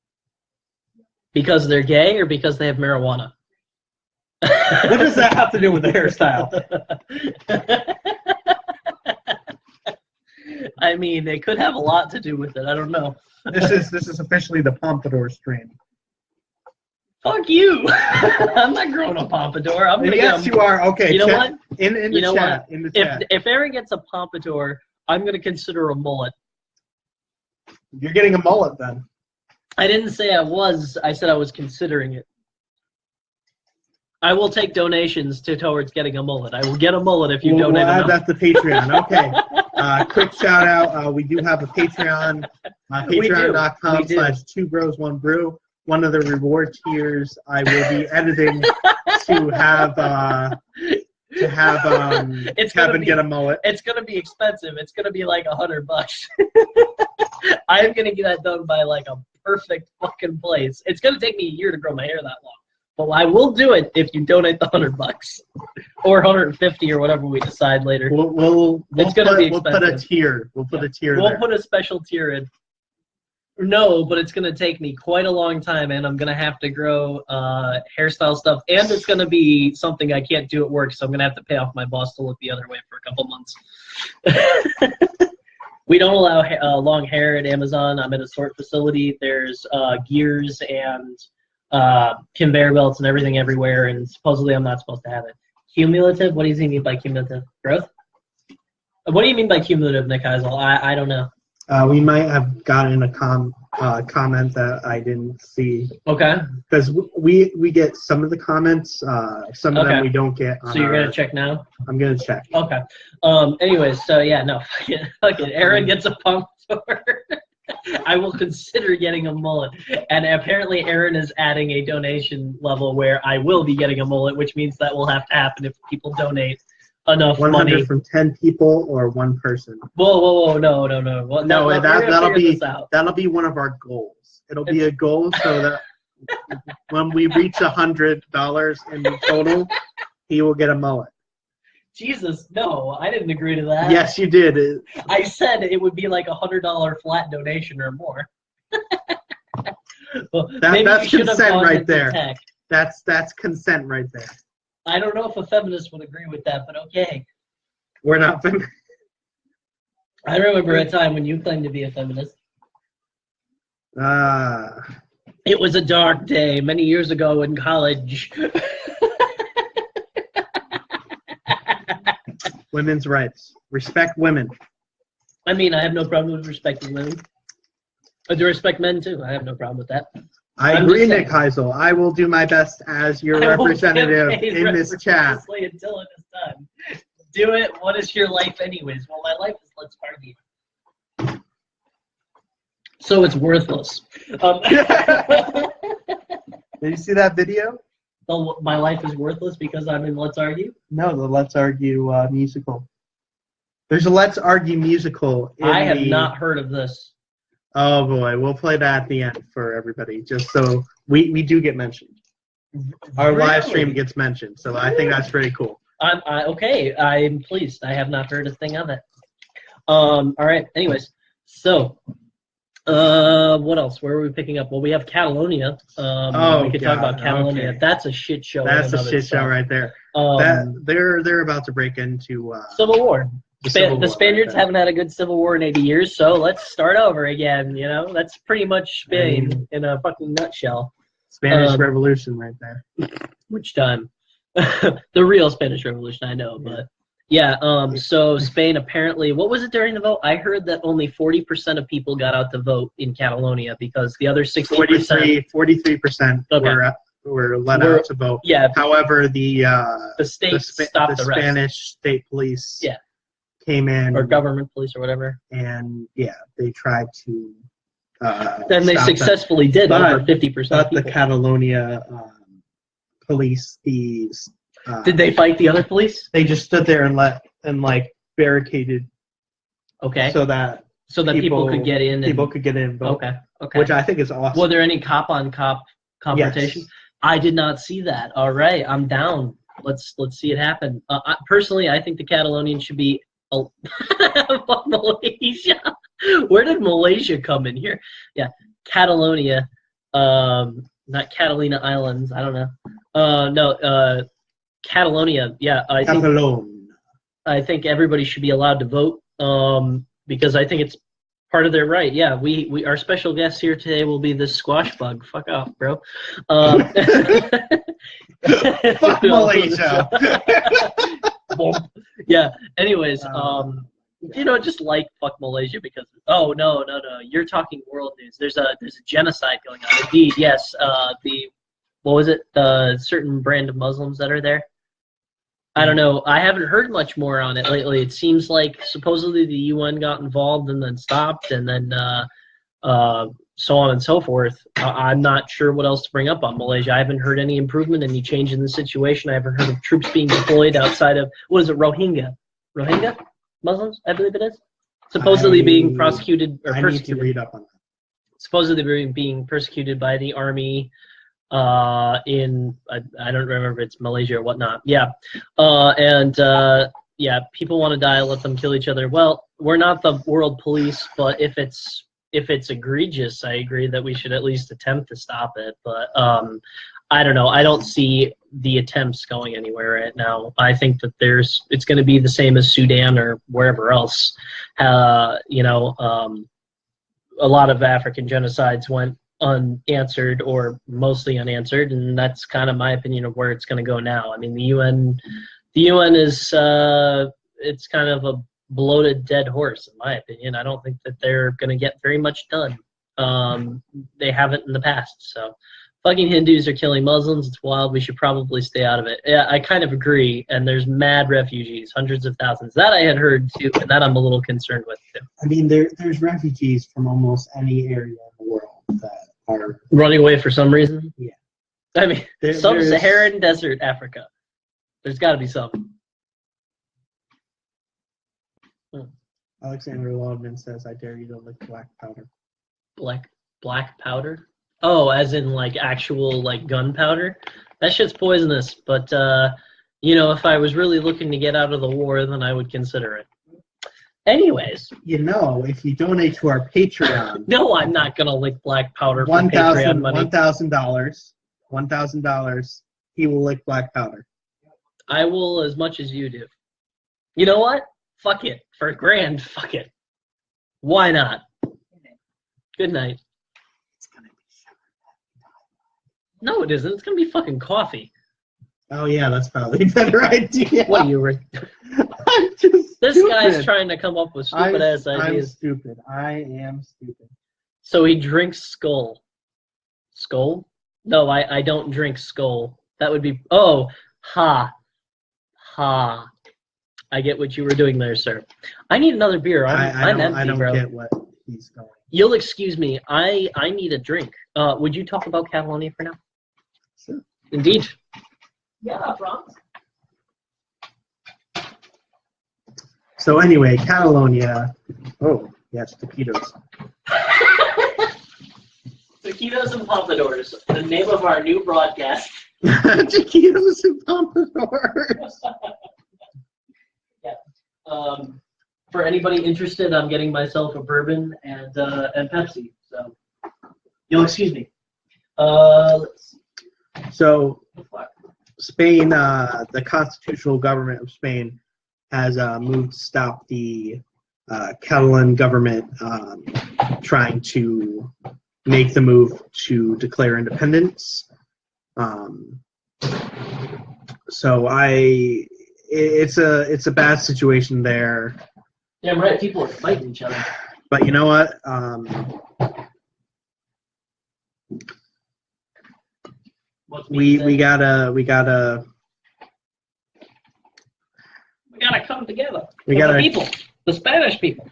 Because they're gay or because they have marijuana? What does that have to do with the hairstyle? I mean, it could have a lot to do with it. I don't know. This is officially the pompadour stream. Fuck you! I'm not growing a pompadour. I'm gonna yes, you are. Okay. You know what? In the chat. If Aaron gets a pompadour, I'm gonna consider a mullet. You're getting a mullet then. I didn't say I was. I said I was considering it. I will take donations towards getting a mullet. I will get a mullet if you donate enough. We'll add that to Patreon. Okay. Quick shout out. We do have a Patreon. Patreon.com/2bros1brew. One of the reward tiers I will be editing to have Kevin get a mullet. It's gonna be expensive. It's gonna be like $100. I'm gonna get that done by like a perfect fucking place. It's gonna take me a year to grow my hair that long. But I will do it if you donate the $100 or 150 or whatever we decide later. We'll put a tier. We'll put a tier. We'll put a special tier in. No, but it's gonna take me quite a long time, and I'm gonna have to grow hairstyle stuff, and it's gonna be something I can't do at work, so I'm gonna have to pay off my boss to look the other way for a couple months. We don't allow long hair at Amazon. I'm at a sort facility. There's gears and conveyor belts and everything everywhere, and supposedly I'm not supposed to have it. Cumulative? What does he mean by cumulative? Growth? What do you mean by cumulative, Nick Heisel? I don't know. We might have gotten a comment that I didn't see. Okay. Because we get some of the comments, some of them we don't get. So you're going to check now? I'm going to check. Okay. Anyways, so yeah, no. Fuck it. Aaron gets a pompadour. I will consider getting a mullet. And apparently Aaron is adding a donation level where I will be getting a mullet, which means that will have to happen if people donate enough 100 money. From 10 people or one person. Whoa, no. Well, no, that'll be one of our goals. It'll be a goal so that when we reach $100 in total, he will get a mullet. Jesus, no, I didn't agree to that. Yes, you did. I said it would be like $100 flat donation or more. Well, that's consent right there. That's consent right there. I don't know if a feminist would agree with that, but okay. We're not feminists. I remember a time when you claimed to be a feminist. It was a dark day many years ago in college. Women's rights. Respect women. I mean, I have no problem with respecting women. I do respect men too. I have no problem with that. I I'm agree, just Nick saying. Heisel. I will do my best as your I'm representative just in saying. this chat. I will give Hayes representatively until it is done. Do it. What is your life, anyways? Well, my life is let's argue. So it's worthless. Did you see that video? My life is worthless because I'm in Let's Argue? No, the Let's Argue musical. There's a Let's Argue musical. I have not heard of this. Oh boy, we'll play that at the end for everybody, just so we do get mentioned. Our live stream gets mentioned, so I think that's pretty cool. Okay, I'm pleased. I have not heard a thing of it. All right. Anyways, so what else? Where are we picking up? Well, we have Catalonia. We could talk about Catalonia. Okay. That's a shit show. That's a shit show right there. They're about to break into Civil War. The Spaniards haven't had a good civil war in 80 years, so let's start over again. You know, that's pretty much Spain in a fucking nutshell. Spanish Revolution right there. Which time? The real Spanish Revolution, I know, but yeah. So Spain apparently, what was it during the vote? I heard that only 40% of people got out to vote in Catalonia because the other 60%, 43% were let out to vote. Yeah. However, the state stopped the rest. Spanish state police. Yeah. Came in, or government police or whatever, and they tried to. Then they successfully did over 50%. But the Catalonia police, did they fight the other police? They just stood there and barricaded. Okay. So that people could get in. People could get in. Okay. Which I think is awesome. Were there any cop-on-cop confrontation? Yes. I did not see that. All right, I'm down. Let's see it happen. Personally, I think the Catalonians should be. Fuck Malaysia. Where did Malaysia come in here? Yeah, Catalonia, not Catalina Islands. I don't know. No, Catalonia. Yeah, I think everybody should be allowed to vote. Because I think it's part of their right. Yeah, we our special guest here today will be the squash bug. Fuck off, bro. Fuck Malaysia. Yeah. Anyways, just like fuck Malaysia because no, you're talking world news. There's a genocide going on. Indeed, yes. The certain brand of Muslims that are there. I don't know. I haven't heard much more on it lately. It seems like supposedly the UN got involved and then stopped, and then so on and so forth. I'm not sure what else to bring up on Malaysia. I haven't heard any improvement, any change in the situation. I haven't heard of troops being deployed outside of, what is it, Rohingya Muslims, I believe it is. Supposedly being prosecuted or persecuted. I need to read up on that. Supposedly being persecuted by the army I don't remember if it's Malaysia or whatnot. Yeah. People want to die, let them kill each other. Well, we're not the world police, but if it's egregious, I agree that we should at least attempt to stop it. But I don't know. I don't see the attempts going anywhere right now. I think that it's going to be the same as Sudan or wherever else. A lot of African genocides went unanswered or mostly unanswered, and that's kind of my opinion of where it's going to go now. I mean, the UN is it's kind of a bloated dead horse in my opinion. I don't think that they're going to get very much done. They haven't in the past. So fucking Hindus are killing Muslims. It's wild. We should probably stay out of it. Yeah, I kind of agree. And there's mad refugees, hundreds of thousands. That I had heard too, and that I'm a little concerned with too. I mean, there's refugees from almost any area in the world that are running away for some reason. Yeah. I mean, Saharan desert Africa. There's got to be some. Alexander Lodman says, "I dare you to lick black powder." Black powder? Oh, as in like actual like gunpowder? That shit's poisonous. But if I was really looking to get out of the war, then I would consider it. Anyways, if you donate to our Patreon, no, I'm not gonna lick black powder for Patreon money. $1,000. He will lick black powder. I will as much as you do. You know what? Fuck it. For $1,000, fuck it. Why not? Good night. It's gonna be sugar. No, it isn't. It's gonna be fucking coffee. Oh yeah, that's probably a better idea. What are you? I'm just this stupid. Guy's trying to come up with stupid ass ideas. I'm stupid. I am stupid. So he drinks Skull. Skull? No, I don't drink Skull. That would be... Oh, ha. Ha. I get what you were doing there, sir. I need another beer. I'm empty, I don't bro. get what he's going. You'll excuse me. I need a drink. Would you talk about Catalonia for now? Sure. Indeed. Yeah, Franz. So anyway, Catalonia. Oh, yes, taquitos. Taquitos and Pompadours, the name of our new broadcast. Taquitos and pompadours. Yeah. For anybody interested, I'm getting myself a bourbon and Pepsi. So you'll excuse me. Let's see. So Spain, the constitutional government of Spain, has moved to stop the Catalan government trying to make the move to declare independence. So it's a bad situation there. Damn right, people are fighting each other. But you know what? We gotta come together. We gotta the people, the Spanish people.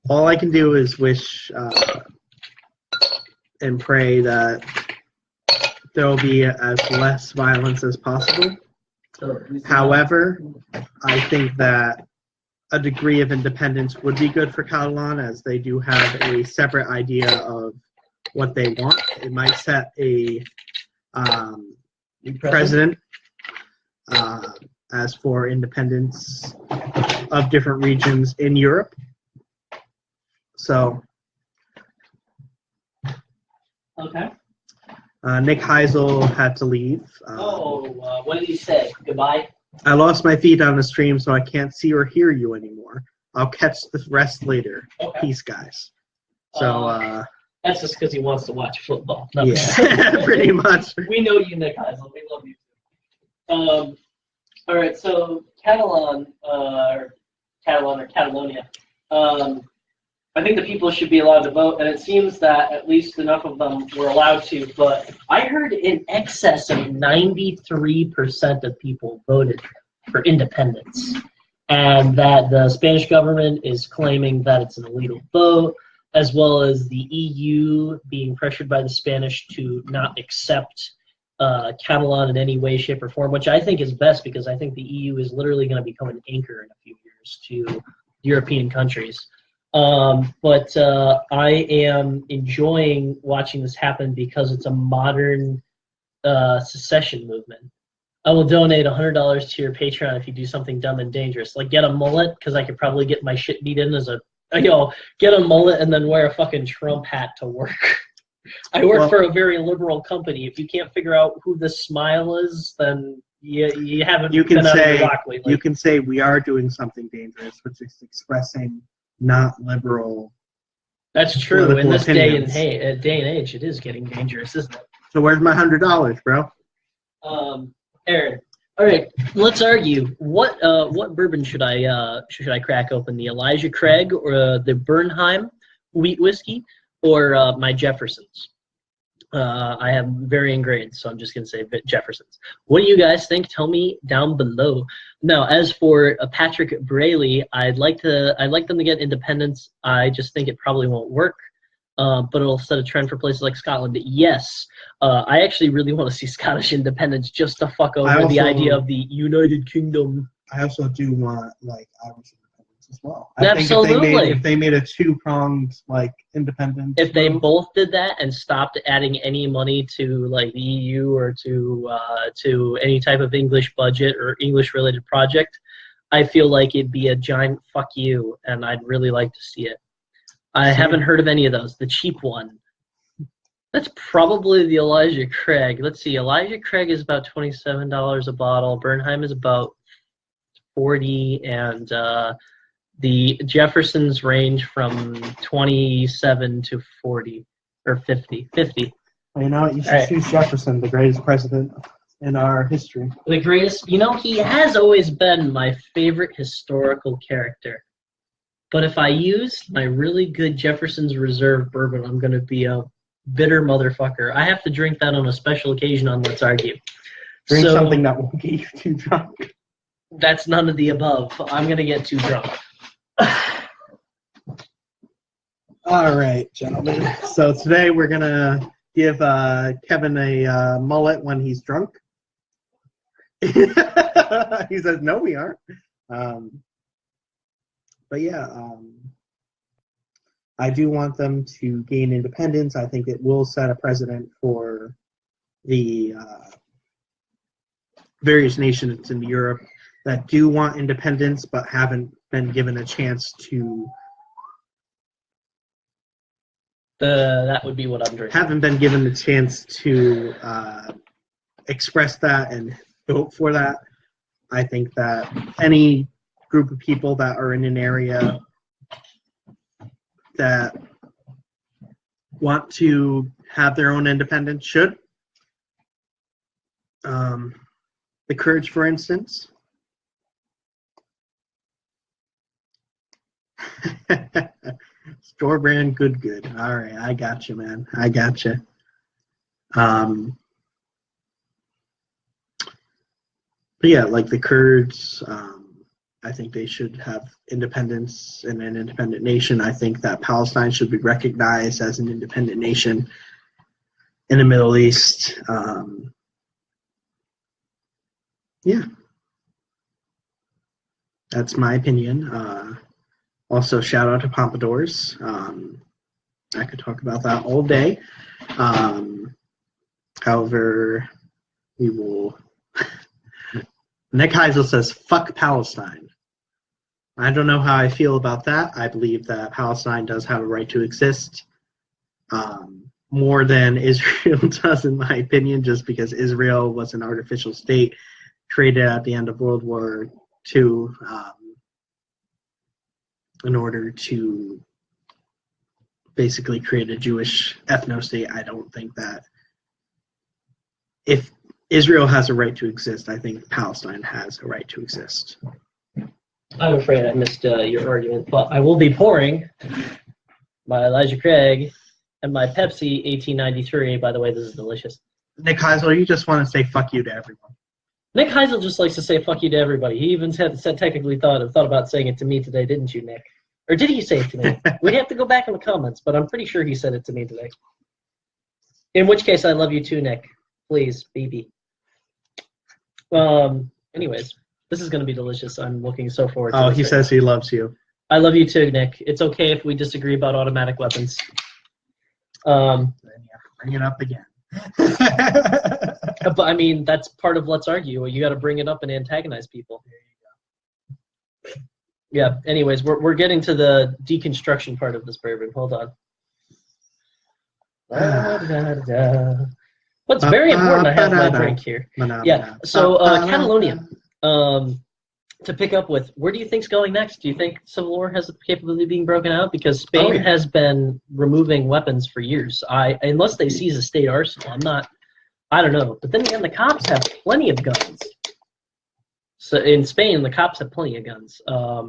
All I can do is wish and pray that there will be as less violence as possible. However, I think that a degree of independence would be good for Catalan, as they do have a separate idea of what they want. It might set a precedent as for independence of different regions in Europe. So, okay. Nick Heisel had to leave. What did he say? Goodbye? I lost my feed on the stream, so I can't see or hear you anymore. I'll catch the rest later. Okay. Peace, guys. So, that's just because he wants to watch football. Yeah, pretty much. We know you, Nick Heisel. We love you. All right, so Catalonia. I think the people should be allowed to vote, and it seems that at least enough of them were allowed to. But I heard in excess of 93% of people voted for independence, and that the Spanish government is claiming that it's an illegal vote, as well as the EU being pressured by the Spanish to not accept Catalan in any way, shape, or form, which I think is best, because I think the EU is literally going to become an anchor in a few years to European countries. But I am enjoying watching this happen because it's a modern secession movement. I will donate $100 to your Patreon if you do something dumb and dangerous, like get a mullet, because I could probably get my shit beat in as get a mullet and then wear a fucking Trump hat to work. I work for a very liberal company. If you can't figure out who this smile is, then you haven't been out of the rock lately. You can say we are doing something dangerous, which is expressing not liberal. That's true. In this day and age, it is getting dangerous, isn't it? So where's my $100, bro? Aaron. All right, let's argue. What bourbon should I crack open? The Elijah Craig or the Bernheim wheat whiskey, or my Jeffersons? I have varying grades, so I'm just gonna say Jeffersons. What do you guys think? Tell me down below. Now, as for Patrick Brayley, I'd like them to get independence. I just think it probably won't work, but it'll set a trend for places like Scotland. Yes, I actually really want to see Scottish independence just to fuck over the idea of the United Kingdom. I also do want Irish independence as well. Absolutely. Think if they made a two-pronged independence. If they both did that and stopped adding any money to the EU or to any type of English budget or English-related project, I feel like it'd be a giant fuck you, and I'd really like to see it. I haven't heard of any of those. The cheap one. That's probably the Elijah Craig. Let's see. Elijah Craig is about $27 a bottle. Bernheim is about $40, and the Jeffersons range from 27 to 40 or 50. 50. Well, you know what? You should choose Jefferson, the greatest president in our history. The greatest. He has always been my favorite historical character. But if I use my really good Jefferson's Reserve bourbon, I'm going to be a bitter motherfucker. I have to drink that on a special occasion on Let's Argue. Drink So, something that won't get you too drunk. That's none of the above. I'm going to get too drunk. All right, gentlemen. So today we're going to give Kevin a mullet when he's drunk. He says, no, we aren't. But yeah, I do want them to gain independence. I think it will set a precedent for the various nations in Europe that do want independence but haven't been given a chance to. That would be what I'm drinking. Haven't been given the chance to express that and vote for that. I think that any group of people that are in an area that want to have their own independence should. The Courage, for instance. Store brand, good. All right, I got you, man. I got you. But yeah, like the Kurds, I think they should have independence and an independent nation. I think that Palestine should be recognized as an independent nation in the Middle East. Yeah. That's my opinion. Also, shout out to Pompadours. I could talk about that all day. However, we will... Nick Heisel says, fuck Palestine. I don't know how I feel about that. I believe that Palestine does have a right to exist more than Israel does, in my opinion, just because Israel was an artificial state created at the end of World War II in order to basically create a Jewish ethno-state. I don't think that if Israel has a right to exist, I think Palestine has a right to exist. I'm afraid I missed your argument, but I will be pouring my Elijah Craig and my Pepsi 1893. By the way, this is delicious. Nick Heisel, you just want to say fuck you to everyone. Nick Heisel just likes to say fuck you to everybody. He even said technically thought about saying it to me today, didn't you, Nick? Or did he say it to me? We have to go back in the comments, but I'm pretty sure he said it to me today. In which case, I love you too, Nick. Please, BB. Anyways, this is going to be delicious. I'm looking so forward to it. Oh, he says he loves you. I love you too, Nick. It's okay if we disagree about automatic weapons. Then you have to bring it up again. But I mean, that's part of Let's Argue. You got to bring it up and antagonize people. There you go. Yeah. Anyways, we're getting to the deconstruction part of this bourbon. Hold on. What's very important, I have my drink here. Yeah. So Catalonia. To pick up with, where do you think's going next? Do you think Civil War has the capability of being broken out? Because Spain has been removing weapons for years. Unless they seize a state arsenal, I don't know. But then again, the cops have plenty of guns. So in Spain, the cops have plenty of guns.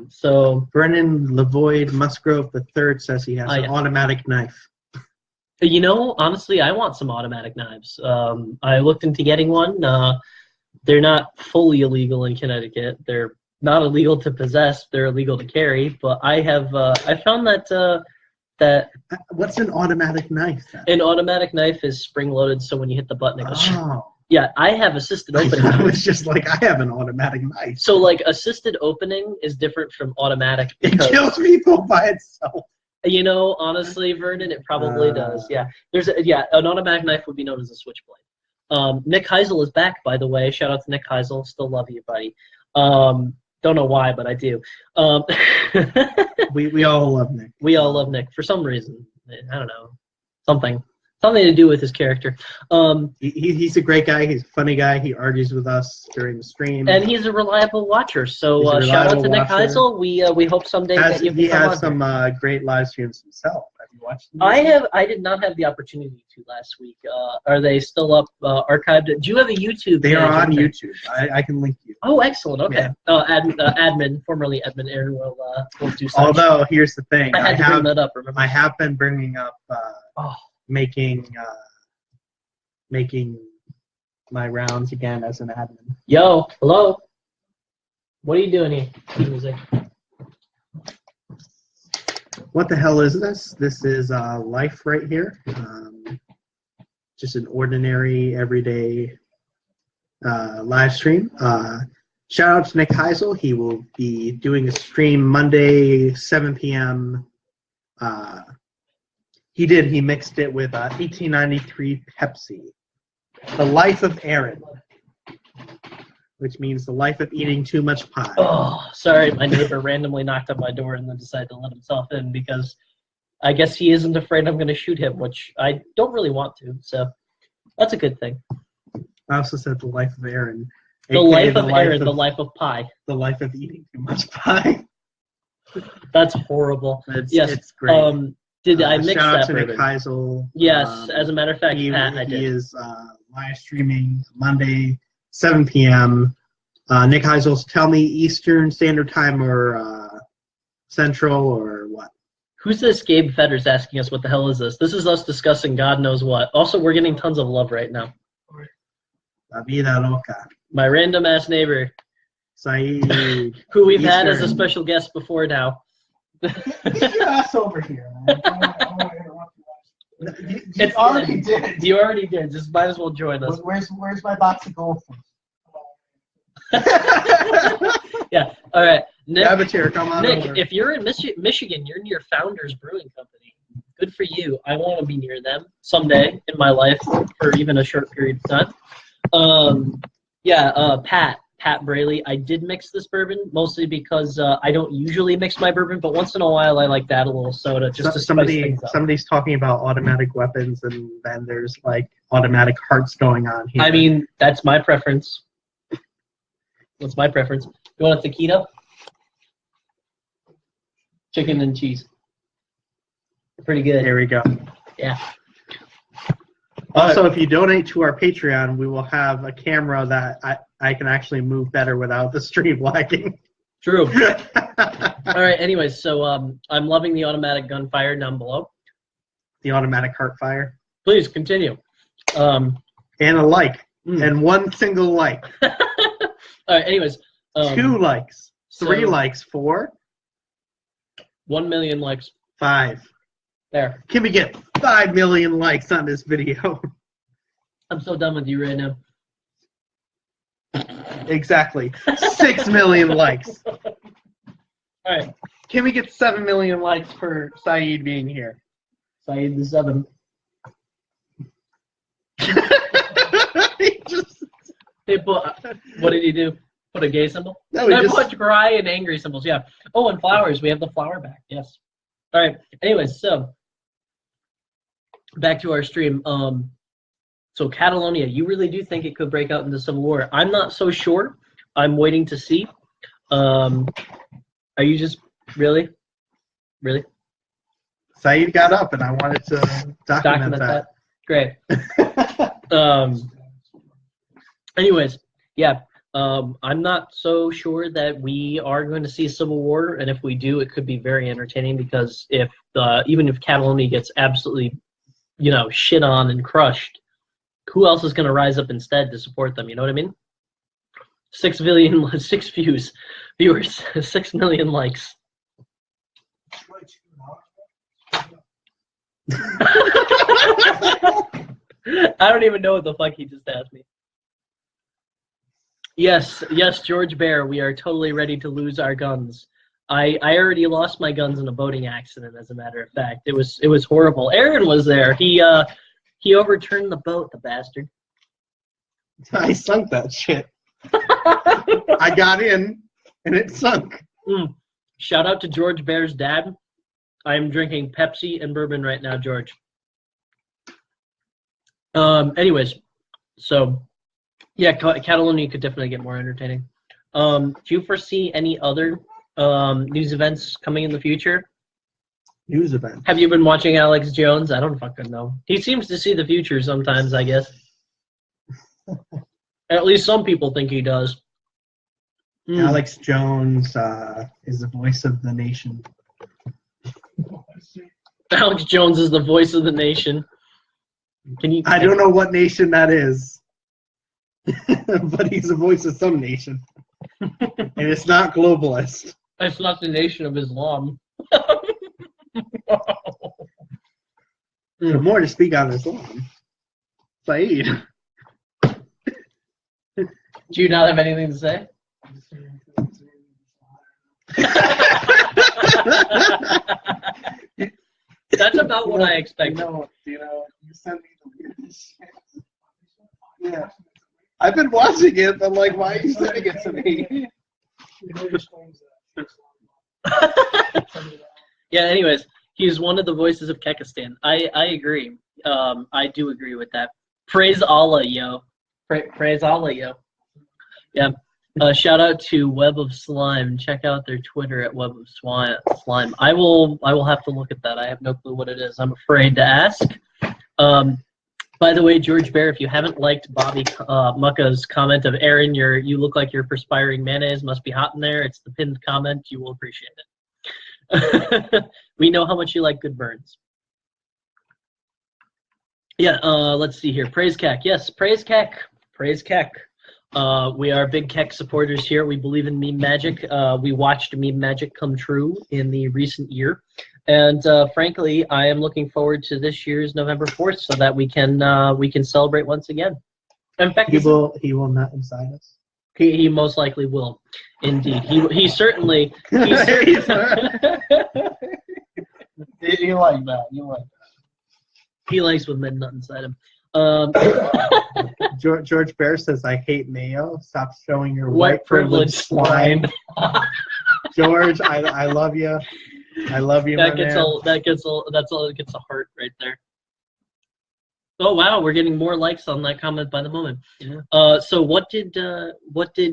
So Brennan Lavoyd Musgrove III says he has an automatic knife. You know, honestly, I want some automatic knives. I looked into getting one. They're not fully illegal in Connecticut. They're not illegal to possess. They're illegal to carry. But I have I found that what's an automatic knife then? An automatic knife is spring loaded, so when you hit the button, it goes. Oh. Yeah, I have assisted opening. I was just like, I have an automatic knife. So like assisted opening is different from automatic. It kills people by itself. You know, honestly, Vernon, it probably does. Yeah, an automatic knife would be known as a switchblade. Nick Heisel is back, by the way. Shout out to Nick Heisel. Still love you, buddy. Don't know why, but I do. We all love Nick. We all love Nick for some reason. I don't know. Something to do with his character. He's a great guy. He's a funny guy. He argues with us during the stream. And he's a reliable watcher. So shout out to Nick Heisel. We hope someday that you he has some great live streams himself. You watched them? I did not have the opportunity to last week. Are they still up, archived? Do you have a YouTube? They are page, on aren't they? YouTube. I can link you. Oh, excellent. Okay. Yeah. Admin, formerly Edmund Aaron will do such. Although here's the thing, I had to bring that up. Remember? I have been bringing up making my rounds again as an admin. Yo, hello. What are you doing here? Music. What the hell is this? This is life right here. Just an ordinary, everyday live stream. Shout out to Nick Heisel. He will be doing a stream Monday, 7 p.m. He mixed it with 1893 Pepsi. The Life of Aaron, which means the life of eating too much pie. Oh, sorry. My neighbor randomly knocked on my door and then decided to let himself in because I guess he isn't afraid I'm going to shoot him, which I don't really want to. So that's a good thing. I also said the life of Aaron. The life of Aaron, the life of pie. The life of eating too much pie. That's horrible. It's great. Did I mix shout that out to Nick bourbon? Heisel. Yes, as a matter of fact, He Pat, I did. is live streaming Monday, 7 p.m. Nick Heisel's tell me Eastern Standard Time or Central or what? Who's this Gabe Fetters asking us what the hell is this? This is us discussing God knows what. Also, we're getting tons of love right now. La vida loca. My random ass neighbor, Saeed. who we've had as a special guest before now. Get your ass over here, man. You already did. You already did. Just might as well join us. Where's my box of goldfish? Yeah. All right. Nick, Grab a chair. Come on Nick, over. if you're in Michigan, you're near Founders Brewing Company. Good for you. I want to be near them someday in my life for even a short period of time. Pat Braley. I did mix this bourbon mostly because I don't usually mix my bourbon, but once in a while I like to add a little soda just to spice things up. Somebody's talking about automatic weapons, and then there's like automatic hearts going on here. I mean, that's my preference. That's my preference. You want a taquito? Chicken and cheese. Pretty good. There we go. Yeah. Also, if you donate to our Patreon, we will have a camera that I can actually move better without the stream lagging. True. All right. Anyways, so I'm loving the automatic gunfire down below. The automatic heart fire. Please continue. And a like. And one single like. All right. Anyways. 2 likes. 3 likes. 4. 1 million likes. 5. There. Can we get 5 million likes on this video? I'm so done with you right now. Exactly. 6 million likes. All right. Can we get 7 million likes for Saeed being here? Saeed the 7. What did he do? Put a gay symbol? No, I put cry and angry symbols, yeah. Oh, and flowers. We have the flower back, yes. All right. Anyways, so back to our stream. So Catalonia, you really do think it could break out into civil war? I'm not so sure. I'm waiting to see. Are you just really? Saeed got up, and I wanted to document that. Great. Anyways, yeah. I'm not so sure that we are going to see a civil war, and if we do, it could be very entertaining because even if Catalonia gets absolutely, shit on and crushed, who else is going to rise up instead to support them? You know what I mean? 6 viewers, 6 million likes. I don't even know what the fuck he just asked me. Yes, George Bear, we are totally ready to lose our guns. I already lost my guns in a boating accident, as a matter of fact. It was horrible. Aaron was there. He overturned the boat, the bastard. I sunk that shit. I got in, and it sunk. Shout out to George Bear's dad. I'm drinking Pepsi and bourbon right now, George. Anyways, so... yeah, Catalonia could definitely get more entertaining. Do you foresee any other news events coming in the future? News event. Have you been watching Alex Jones? I don't fucking know. He seems to see the future sometimes, I guess. At least some people think he does. Alex Jones is the voice of the nation. Alex Jones is the voice of the nation. I don't know what nation that is, but he's the voice of some nation, and it's not globalist. It's not the nation of Islam. More to speak on Islam. Saeed. Do you not have anything to say? That's about what I expected. You sent me the weirdest shit. Yeah. I've been watching it, but like, why are you sending it to me? Yeah, anyways, he's one of the voices of Kekistan. I agree. I do agree with that. Praise Allah, yo. Praise Allah, yo. Yeah. Shout out to Web of Slime. Check out their Twitter at Web of Slime. I will have to look at that. I have no clue what it is. I'm afraid to ask. By the way, George Bear, if you haven't liked Bobby Mucka's comment of Aaron, you look like you're perspiring mayonnaise. Must be hot in there. It's the pinned comment. You will appreciate it. We know how much you like good burns. Yeah. Let's see here. Praise Keck. Yes, praise Keck. Praise Keck. We are big Keck supporters here. We believe in meme magic. We watched meme magic come true in the recent year. And frankly, I am looking forward to this year's November 4th so that we can celebrate once again. In fact, he will not inside us. He most likely will. Indeed. He certainly You like that. You like that. He likes with men nut inside him. George Bear says, "I hate mayo. Stop showing your white privilege swine." George, I love you. I love you. That gets a heart right there. Oh wow, we're getting more likes on that comment by the moment. Yeah. So what did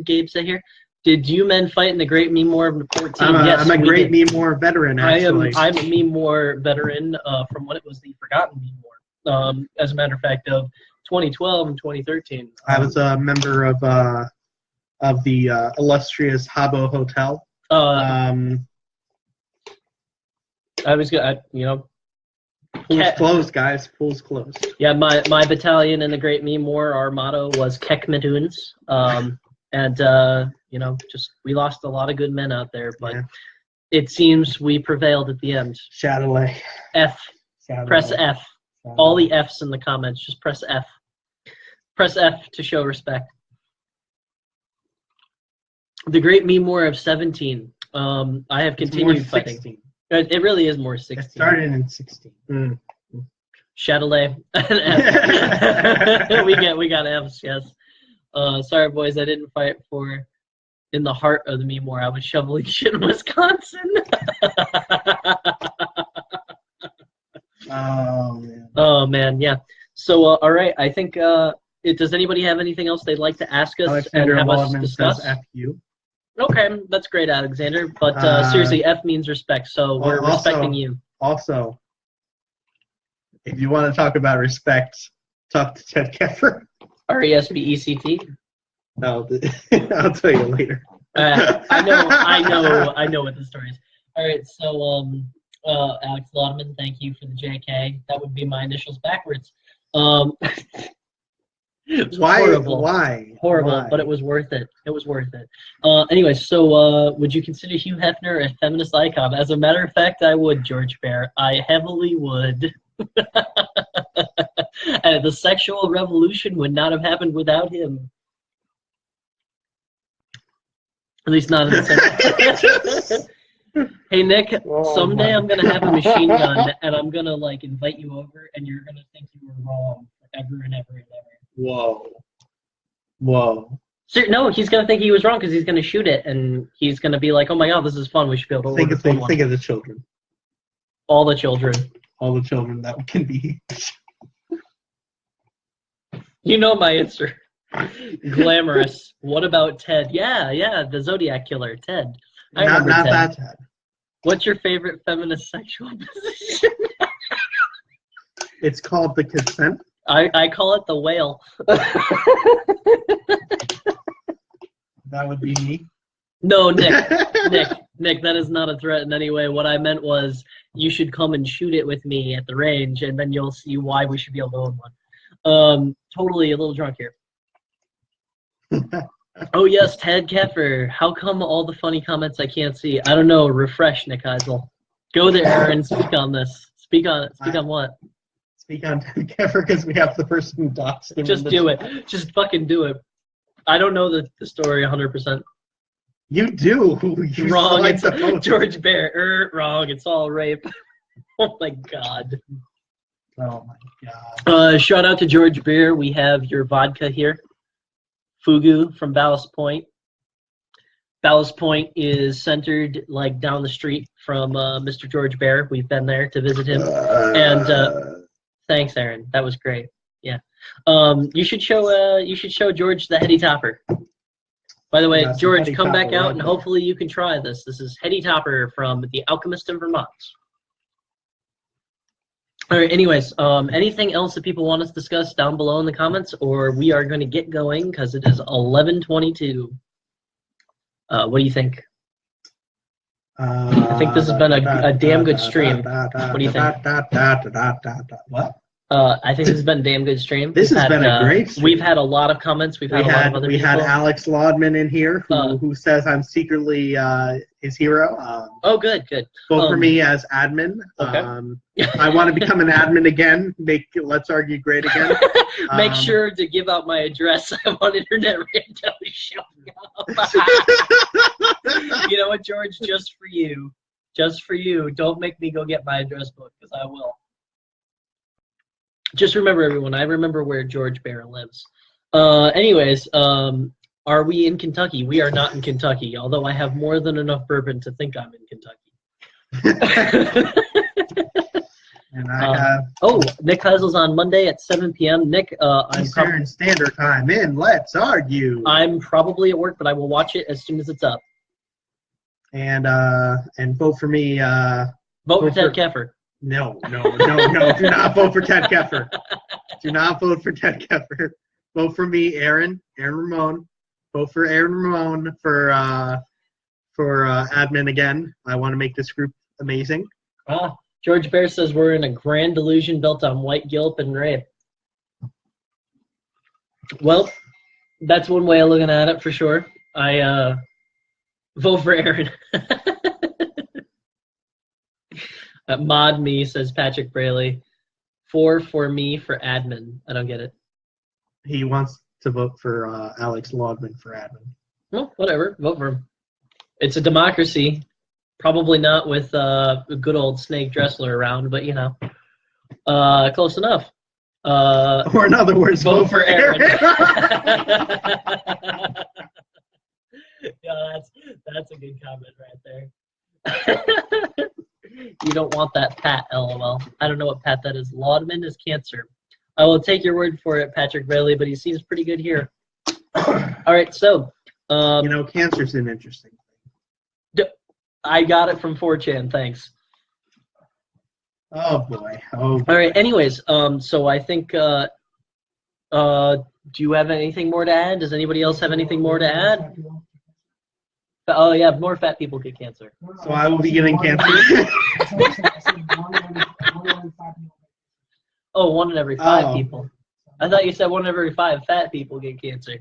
Gabe say here? Did you men fight in the Great Meme War of 14? Yes, I'm a Great Meme War veteran. Actually, I'm a Meme War veteran from when it was the Forgotten Meme War. As a matter of fact, of 2012 and 2013. I was a member of the illustrious Habbo Hotel. I was Pool's closed, guys. Pool's closed. Yeah, my battalion in the Great Meme War, our motto was Kek Medoons. And just we lost a lot of good men out there, but it seems we prevailed at the end. Shadowley. F. Shadowley. Press F. All the F's in the comments, just press F. Press F to show respect. The Great Meme War of 17. I have continued fighting. It really is more 16. It started in 16. Chatelet. we got F's, yes. Sorry, boys, I didn't fight for in the heart of the meme war. I was shoveling shit in Wisconsin. Oh man, yeah. So all right, I think does anybody have anything else they'd like to ask us Alexander and have us Waldman discuss? says F you. Okay, that's great, Alexander. But seriously, F means respect, so we're respecting you. Also, if you want to talk about respect, talk to Ted Keffer. RESPECT. No, I'll tell you later. I know what the story is. All right, so Alex Laudeman, thank you for the JK. That would be my initials backwards. It was horrible. Why? Horrible, Why? but it was worth it. It was worth it. Anyway, so would you consider Hugh Hefner a feminist icon? As a matter of fact, I would, George Bear. I heavily would. The sexual revolution would not have happened without him. At least not in the same. Hey Nick, someday I'm gonna have a machine gun and I'm gonna invite you over and you're gonna think you were wrong forever and ever and ever. Whoa. So, no, he's gonna think he was wrong because he's gonna shoot it and he's gonna be like, "Oh my God, this is fun. We should be able to think of the children. All the children. All the children that can be. You know my answer. Glamorous. What about Ted? Yeah, the Zodiac killer, Ted. Not Ted. that Ted. What's your favorite feminist sexual position? It's called the consent. I call it the whale. That would be me. No, Nick, that is not a threat in any way. What I meant was you should come and shoot it with me at the range, and then you'll see why we should be able to own one. Totally a little drunk here. Oh yes, Ted Keffer. How come all the funny comments I can't see? I don't know. Refresh, Nick Heisel. Go there, Aaron. Speak on this. Speak on it. Speak on what? Speak on Ted Keffer because we have the person who doxed him. Just do it. Just fucking do it. I don't know the story 100%. You do. You Wrong. like It's the post. George Bear. Wrong. It's all rape. Oh my god. Oh my god. Shout out to George Beer. We have your vodka here. Fugu from Ballast Point. Ballast Point is centered like down the street from Mr. George Bear. We've been there to visit him. And thanks, Aaron. That was great. Yeah. You should show George the Heady Topper. By the way, George, come back out and hopefully you can try this. This is Heady Topper from The Alchemist in Vermont. All right, anyways, anything else that people want us to discuss down below in the comments, or we are going to get going because it is 11:22. What do you think? I think this has been a damn good stream. What do you think? What? I think this has been a damn good stream. This has been a great stream. We've had a lot of comments. We've had a lot of other people. We had Alex Laudman in here who says I'm secretly his hero. Oh, good. Vote for me as admin. Okay. I want to become an admin again. Let's argue great again. Make sure to give out my address. I'm on Internet Radio showing up. You know what, George? Just for you. Don't make me go get my address book because I will. Just remember, everyone, I remember where George Bear lives. Anyways, are we in Kentucky? We are not in Kentucky, although I have more than enough bourbon to think I'm in Kentucky. And I have... Nick Heisel's on Monday at 7 p.m. Nick, Eastern Standard Time in Let's Argue. I'm probably at work, but I will watch it as soon as it's up. And vote for me. Vote for Ted Keffer. No. Do not vote for Ted Keffer. Do not vote for Ted Keffer. Vote for me, Aaron Ramon. Vote for Aaron Ramon for admin again. I want to make this group amazing. George Bear says we're in a grand delusion built on white guilt and rape. Well, that's one way of looking at it for sure. I vote for Aaron. Mod me, says Patrick Braley. 4 for me for admin. I don't get it. He wants to vote for Alex Laudman for admin. Well, whatever. Vote for him. It's a democracy. Probably not with good old Snake Dressler around, but, you know, close enough. Or in other words, vote for Aaron. Yeah, that's a good comment right there. You don't want that Pat, LOL. I don't know what Pat that is. Laudman is cancer. I will take your word for it, Patrick Bailey, but he seems pretty good here. All right, so. Cancer's an interesting thing. I got it from 4chan, thanks. Oh, boy. All right, anyways, so I think, do you have anything more to add? Does anybody else have anything more to add? Oh, yeah, more fat people get cancer. So I will be getting cancer? Oh, 1 in every 5 people. I thought you said 1 in every 5 fat people get cancer.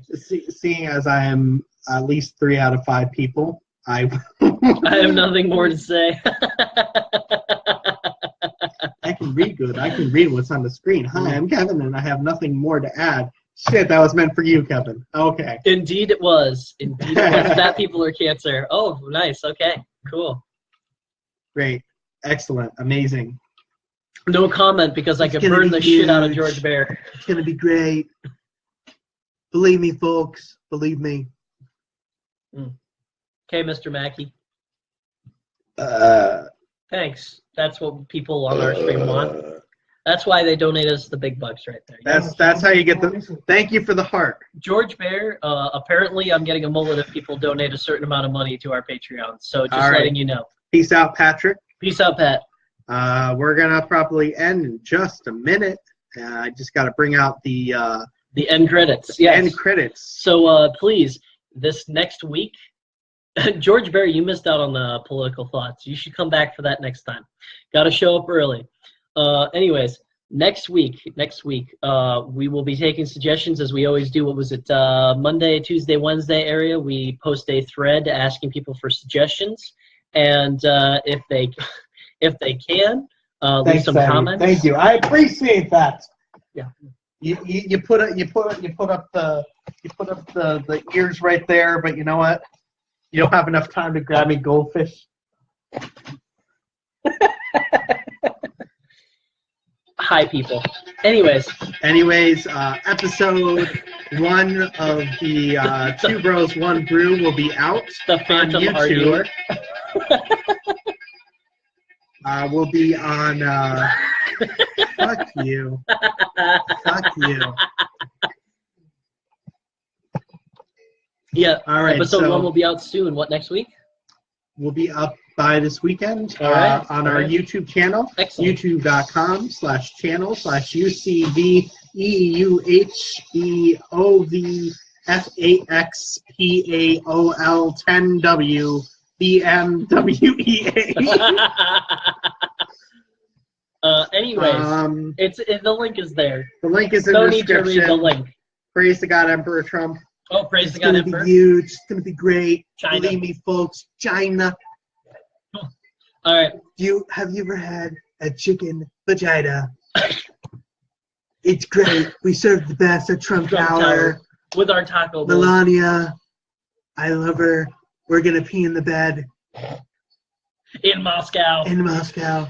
Seeing as I am at least 3 out of 5 people, I have nothing more to say. I can read good. I can read what's on the screen. Hi, I'm Kevin, and I have nothing more to add. Shit, that was meant for you, Kevin. Okay. Indeed it was. Fat people are cancer. Oh, nice. Okay, cool. Great. Excellent. Amazing. No comment because I could burn the shit out of George Bear. It's going to be great. Believe me, folks. Believe me. Okay, Mr. Mackey. Thanks. That's what people on our stream want. That's why they donate us the big bucks right there. That's how you get the... Thank you for the heart. George Bear, apparently I'm getting a mullet if people donate a certain amount of money to our Patreon. So just letting you know. Peace out, Patrick. Peace out, Pat. We're gonna probably end in just a minute. I just got to bring out the end credits. Yes. end credits. So please, this next week, George Berry, you missed out on the political thoughts. You should come back for that next time. Got to show up early. Anyways, next week, we will be taking suggestions as we always do. What was it? Monday, Tuesday, Wednesday area. We post a thread asking people for suggestions, and if they can, leave Thanks, some Eddie. comments. Thank you. I appreciate that. Yeah. You put up the ears right there, but you know what? You don't have enough time to grab me goldfish. Hi, people. Anyways, episode 1 of the 2 Bros 1 Brew will be out the Phantom on Arguer. We'll be on. Fuck you. Fuck you. Yeah. All right. Episode so 1 will be out soon. What, next week? We'll be up by this weekend All right. on our YouTube channel. Excellent. YouTube's.com/channel/UCVEOVFAOL10WBMWEA. Anyways, the link is there. The link is in No the need to description. read the link. Praise to God, Emperor Trump. Oh, praise It's the God, gonna Emperor. be huge. It's gonna be great. China. Believe me, folks. China. All right. Have you ever had a chicken vagina? It's great. We serve the best at Trump Tower. With our taco bowl. Melania, I love her. We're gonna pee in the bed In Moscow. in Moscow.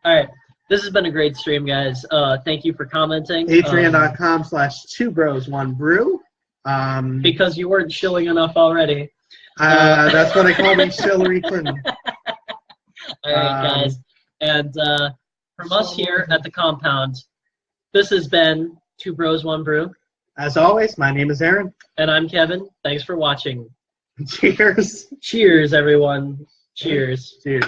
All right. This has been a great stream, guys. Thank you for commenting. Patreon.com/2bros1brew. Because you weren't shilling enough already. That's what I call me, Hillary Clinton. All right, guys. And from us here at the compound, this has been 2 Bros 1 Brew. As always, my name is Aaron. And I'm Kevin. Thanks for watching. Cheers. Cheers, everyone. Cheers. Cheers.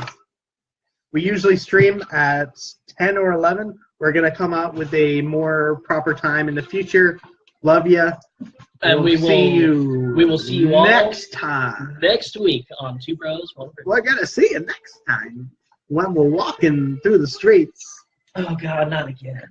We usually stream at 10 or 11. We're going to come out with a more proper time in the future. Love you. And we will see you all next time. Next week on 2 Bros 1 Brew. We're going to see you next time when we're walking through the streets. Oh, God, not again.